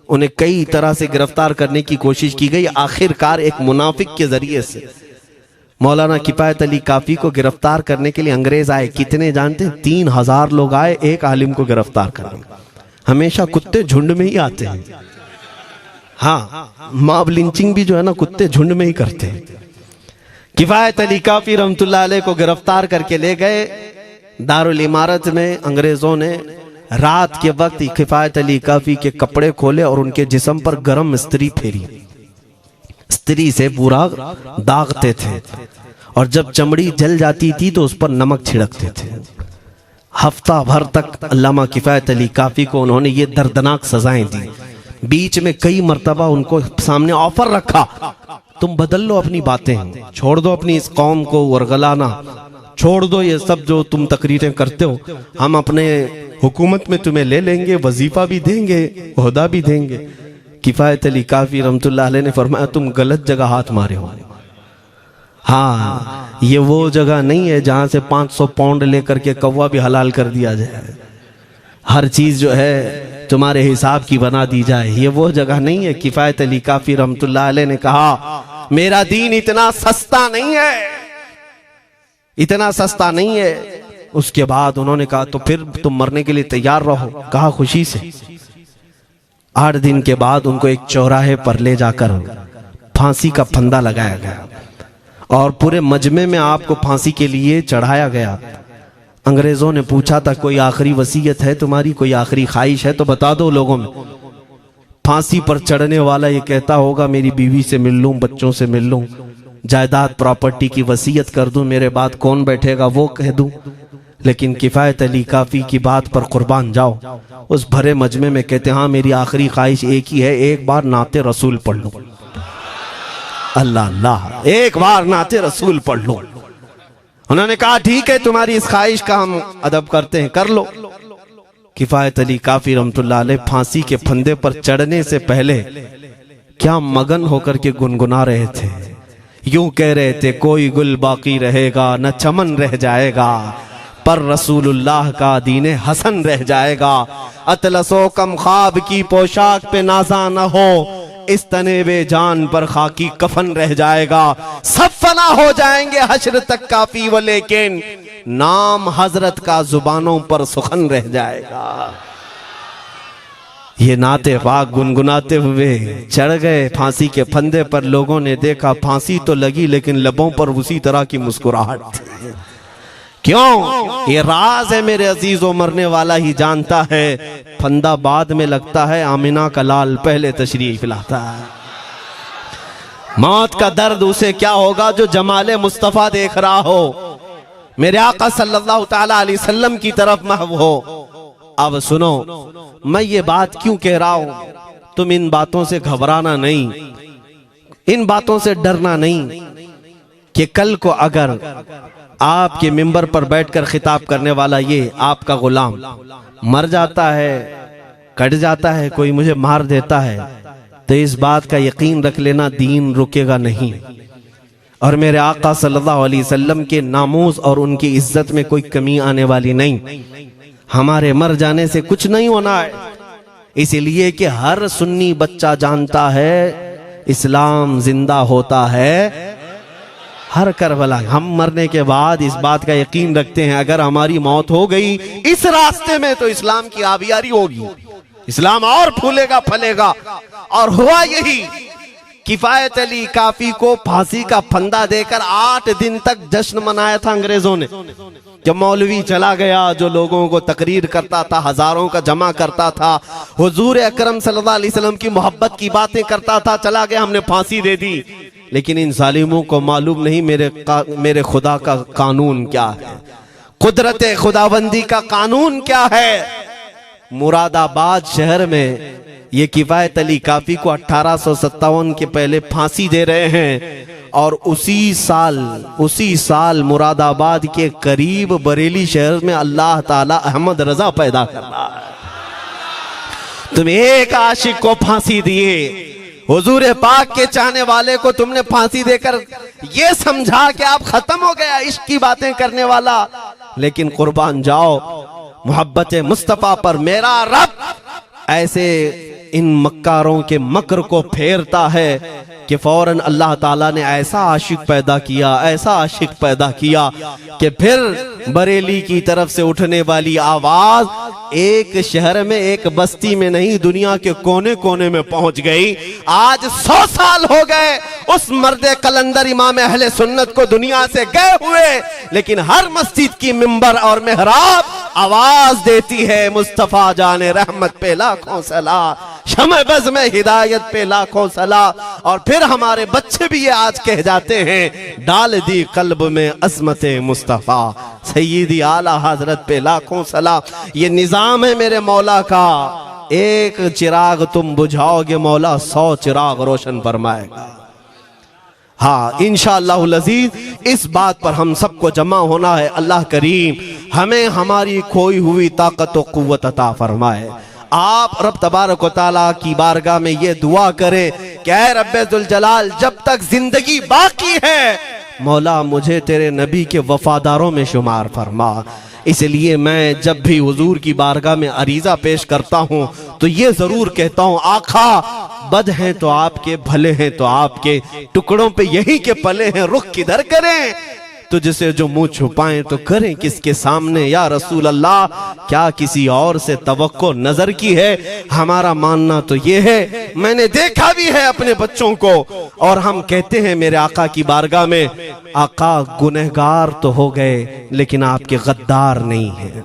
उन्हें कई तरह से गिरफ्तार करने की कोशिश की गई। आखिरकार एक मुनाफिक के जरिए से मौलाना किफायत अली काफी को गिरफ्तार करने के लिए अंग्रेज आए। कितने जानते हैं? 3000 लोग आए एक आलिम को गिरफ्तार करने। हमेशा कुत्ते झुंड में ही आते हैं। हाँ, मॉब लिंचिंग भी जो है ना, कुत्ते झुंड में ही करते हैं। किफायत अली काफी रहमतुल्लाह अलैह को गिरफ्तार करके ले गए दारुल इमारत में। अंग्रेजों ने रात के वक्त किफायत अली काफी के कपड़े खोले और उनके जिस्म पर गर्म स्त्री फेरी। स्त्री से पूरा दागते थे और जब चमड़ी जल जाती थी तो उस पर नमक छिड़कते थे। हफ्ता भर तक अल्लामा किफायत अली काफी को उन्होंने ये दर्दनाक सजाएं दी। बीच में कई मर्तबा उनको सामने ऑफर रखा, तुम बदल लो अपनी बातें, छोड़ दो अपनी इस कौम को वरगलाना, छोड़ दो ये सब जो तुम तकरीरें करते हो, हम अपने हुकूमत में तुम्हें ले लेंगे, वजीफा भी देंगे, ओहदा भी देंगे। किफायत अली काफी रहमतुल्लाह अलैह ने फरमाया, तुम गलत जगह हाथ मारे हो। हाँ, ये वो जगह नहीं है जहां से 500 पाउंड लेकर के कौवा भी हलाल कर दिया जाए, हर चीज जो है तुम्हारे हिसाब की बना दी जाए। ये वो जगह नहीं है। किफायत अली काफी रहमतुल्लाह अलैह ने कहा, मेरा दीन इतना सस्ता नहीं है, इतना सस्ता नहीं है। उसके बाद उन्होंने कहा, तो फिर तुम मरने के लिए तैयार रहो। कहा, खुशी से। 8 दिन के बाद उनको एक चौराहे पर ले जाकर फांसी का फंदा लगाया गया और पूरे मजमे में आपको फांसी के लिए चढ़ाया गया। अंग्रेजों ने पूछा था, कोई आखिरी वसीयत है तुम्हारी, कोई आखिरी ख्वाहिश है तो बता दो लोगों में। फांसी पर चढ़ने वाला ये कहता होगा, मेरी बीवी से मिल लूं, बच्चों से मिल लूं, जायदाद प्रॉपर्टी की वसीयत कर दूं, मेरे बाद कौन बैठेगा वो कह दूं। लेकिन किफायत अली काफी की बात पर कुर्बान जाओ। उस भरे मजमे में कहते, हाँ मेरी आखिरी ख्वाहिश एक ही है, एक बार नाते रसूल पढ़ लूं। अल्लाह अल्लाह, एक बार नाते रसूल पढ़ लूं। उन्होंने कहा, ठीक है, तुम्हारी इस ख्वाहिश का हम अदब करते हैं, कर लो। किफायत अली काफी रहमतुल्लाह अलैह फांसी के फंदे पर चढ़ने से पहले क्या मगन होकर के गुनगुना रहे थे। यूं कह रहे थे, कोई गुल बाकी रहेगा न चमन रह जाएगा, पर रसूलुल्लाह का दीने हसन रह जाएगा। अतलसो कम ख्वाब की पोशाक पे नाजा न हो, इस तने वे जान पर खाकी कफन रह जाएगा। सब फना हो जाएंगे हश्र तक काफी, वो लेकिन नाम हजरत का जुबानों पर सुखन रह जाएगा। ये नाते पाक गुनगुनाते हुए चढ़ गए फांसी के फंदे पर। लोगों ने देखा फांसी तो लगी लेकिन लबों पर उसी तरह की मुस्कुराहट थी। क्यों? ये राज है मेरे अजीजों, मरने वाला ही जानता है। फंदा बाद में लगता है, आमिना का लाल पहले तशरीफ लाता है। मौत का दर्द उसे क्या होगा जो जमाले मुस्तफा देख रहा हो, मेरे आका सल्लल्लाहु ताला अलैहि वसल्लम की तरफ महव हो। अब सुनो, मैं ये बात क्यों कह रहा हूं, तुम इन बातों से घबराना नहीं, इन बातों से डरना नहीं कि कल को अगर आपके मिंबर पर बैठकर खिताब करने वाला ये आपका गुलाम मर जाता है, कट जाता है, कोई मुझे मार देता है, तो इस बात का यकीन रख लेना, दीन रुकेगा नहीं। और मेरे आका सल्लल्लाहु अलैहि वसल्लम के नामूस और उनकी इज्जत में कोई कमी आने वाली नहीं। हमारे मर जाने से कुछ नहीं होना है, इसलिए कि हर सुन्नी बच्चा जानता है इस्लाम जिंदा होता है हर करबला। हम मरने के बाद इस बात का यकीन रखते हैं, अगर हमारी मौत हो गई इस रास्ते में तो इस्लाम की आबियारी होगी, इस्लाम और फूलेगा फलेगा। और हुआ यही, किफायत अली काफी को फांसी का फंदा देकर 8 दिन तक जश्न मनाया था अंग्रेजों ने। जब मौलवी चला गया जो लोगों को तकरीर करता था, हजारों का जमा करता था, हुजूर अकरम सल्लल्लाहु अलैहि वसल्लम की मोहब्बत की बातें करता था, चला गया, हमने फांसी दे दी। लेकिन इन जालिमों को मालूम नहीं मेरे खुदा का कानून क्या है, कुदरत खुदाबंदी का कानून क्या है। मुरादाबाद शहर में ये किफायत अली काफी को 1857 के पहले फांसी दे रहे हैं, और उसी साल मुरादाबाद के करीब बरेली शहर में अल्लाह ताला अहमद रजा पैदा कर रहा है। तुम एक आशिक को फांसी दिए, हुजूर पाक के चाहने वाले को तुमने फांसी देकर ये समझा कि आप खत्म हो गया इश्क की बातें करने वाला। लेकिन कुर्बान जाओ मोहब्बत मुस्तफा पर, मेरा रब ऐसे इन मक्कारों के मकर को फेरता है कि फौरन अल्लाह ताला ने ऐसा आशिक पैदा किया कि फिर बरेली की तरफ से उठने वाली आवाज एक शहर में, एक बस्ती में नहीं, दुनिया के कोने कोने में पहुंच गई। आज 100 साल हो गए उस मर्दे कलंदर इमाम अहले सुन्नत को दुनिया से गए हुए, लेकिन हर मस्जिद की मिंबर और मेहराब आवाज देती है मुस्तफा जाने रहमत पे लाखों सला, शमे बज़ में हिदायत पे लाखों सला। और फिर हमारे बच्चे भी ये आज कह जाते हैं, डाल दी कल्ब में अज़मत मुस्तफा, सय्यदी आला हजरत पे लाखों सला। ये निजाम है मेरे मौला का, एक चिराग तुम बुझाओगे मौला 100 चिराग रोशन फरमाएगा। हाँ, इंशाअल्लाहुल अज़ीज़ इस बात पर हम सबको जमा होना है। अल्लाह करीम हमें हमारी खोई हुई ताकत व कुव्वत अता फरमाए। आप रब तबारक व तआला की बारगाह में ये दुआ करें कि ऐ रब्बे जुल जलाल, जब तक जिंदगी बाकी है मौला मुझे तेरे नबी के वफादारों में शुमार फरमा। इसलिए मैं जब भी हुजूर की बारगाह में अरीजा पेश करता हूँ तो ये जरूर कहता हूँ, आका बद हैं तो आपके, भले हैं तो आपके, टुकड़ों पे यही के पले हैं, रुख किधर करें, तुझसे जो मुंह छुपाएं तो करें किसके सामने। या रसूल अल्लाह, क्या किसी और से तवक्को नजर की है? हमारा मानना तो ये है, मैंने देखा भी है अपने बच्चों को, और हम कहते हैं मेरे आका की बारगाह में, आका गुनहगार तो हो गए लेकिन आपके गद्दार नहीं है,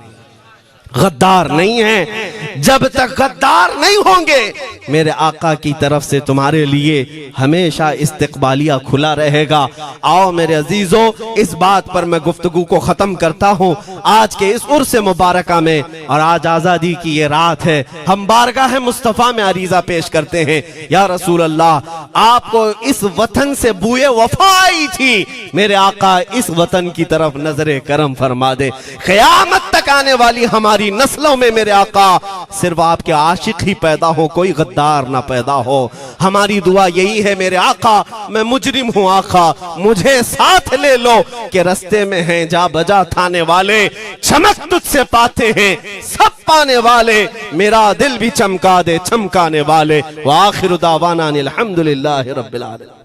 गद्दार नहीं है। जब तक गद्दार नहीं होंगे मेरे आका की तरफ से तुम्हारे लिए हमेशा इस्तकबालिया खुला रहेगा। आओ मेरे अजीजों, इस बात पर मैं गुफ्तगू को खत्म करता हूँ। आज के इस उर्स मुबारका में, और आज आजादी की ये रात है, हम बारगाह मुस्तफा में अरीजा पेश करते हैं, या रसूल अल्लाह, आपको इस वतन से बूए वफा आई थी, मेरे आका इस वतन की तरफ नजरे करम फरमा दे। क़यामत तक आने वाली हमारी नस्लों में मेरे आका सिर्फ आपके आशिक ही पैदा हो, कोई गद्दार ना पैदा हो। हमारी दुआ यही है मेरे आका, मैं मुजरिम हूँ आका, मुझे साथ ले लो कि रस्ते में हैं जा बजा थाने वाले, चमक तुझसे पाते हैं सब पाने वाले, मेरा दिल भी चमका दे चमकाने वाले। व आखिरु दावाना अनिल हम्दुलिल्लाहि रब्बिल आलमीन।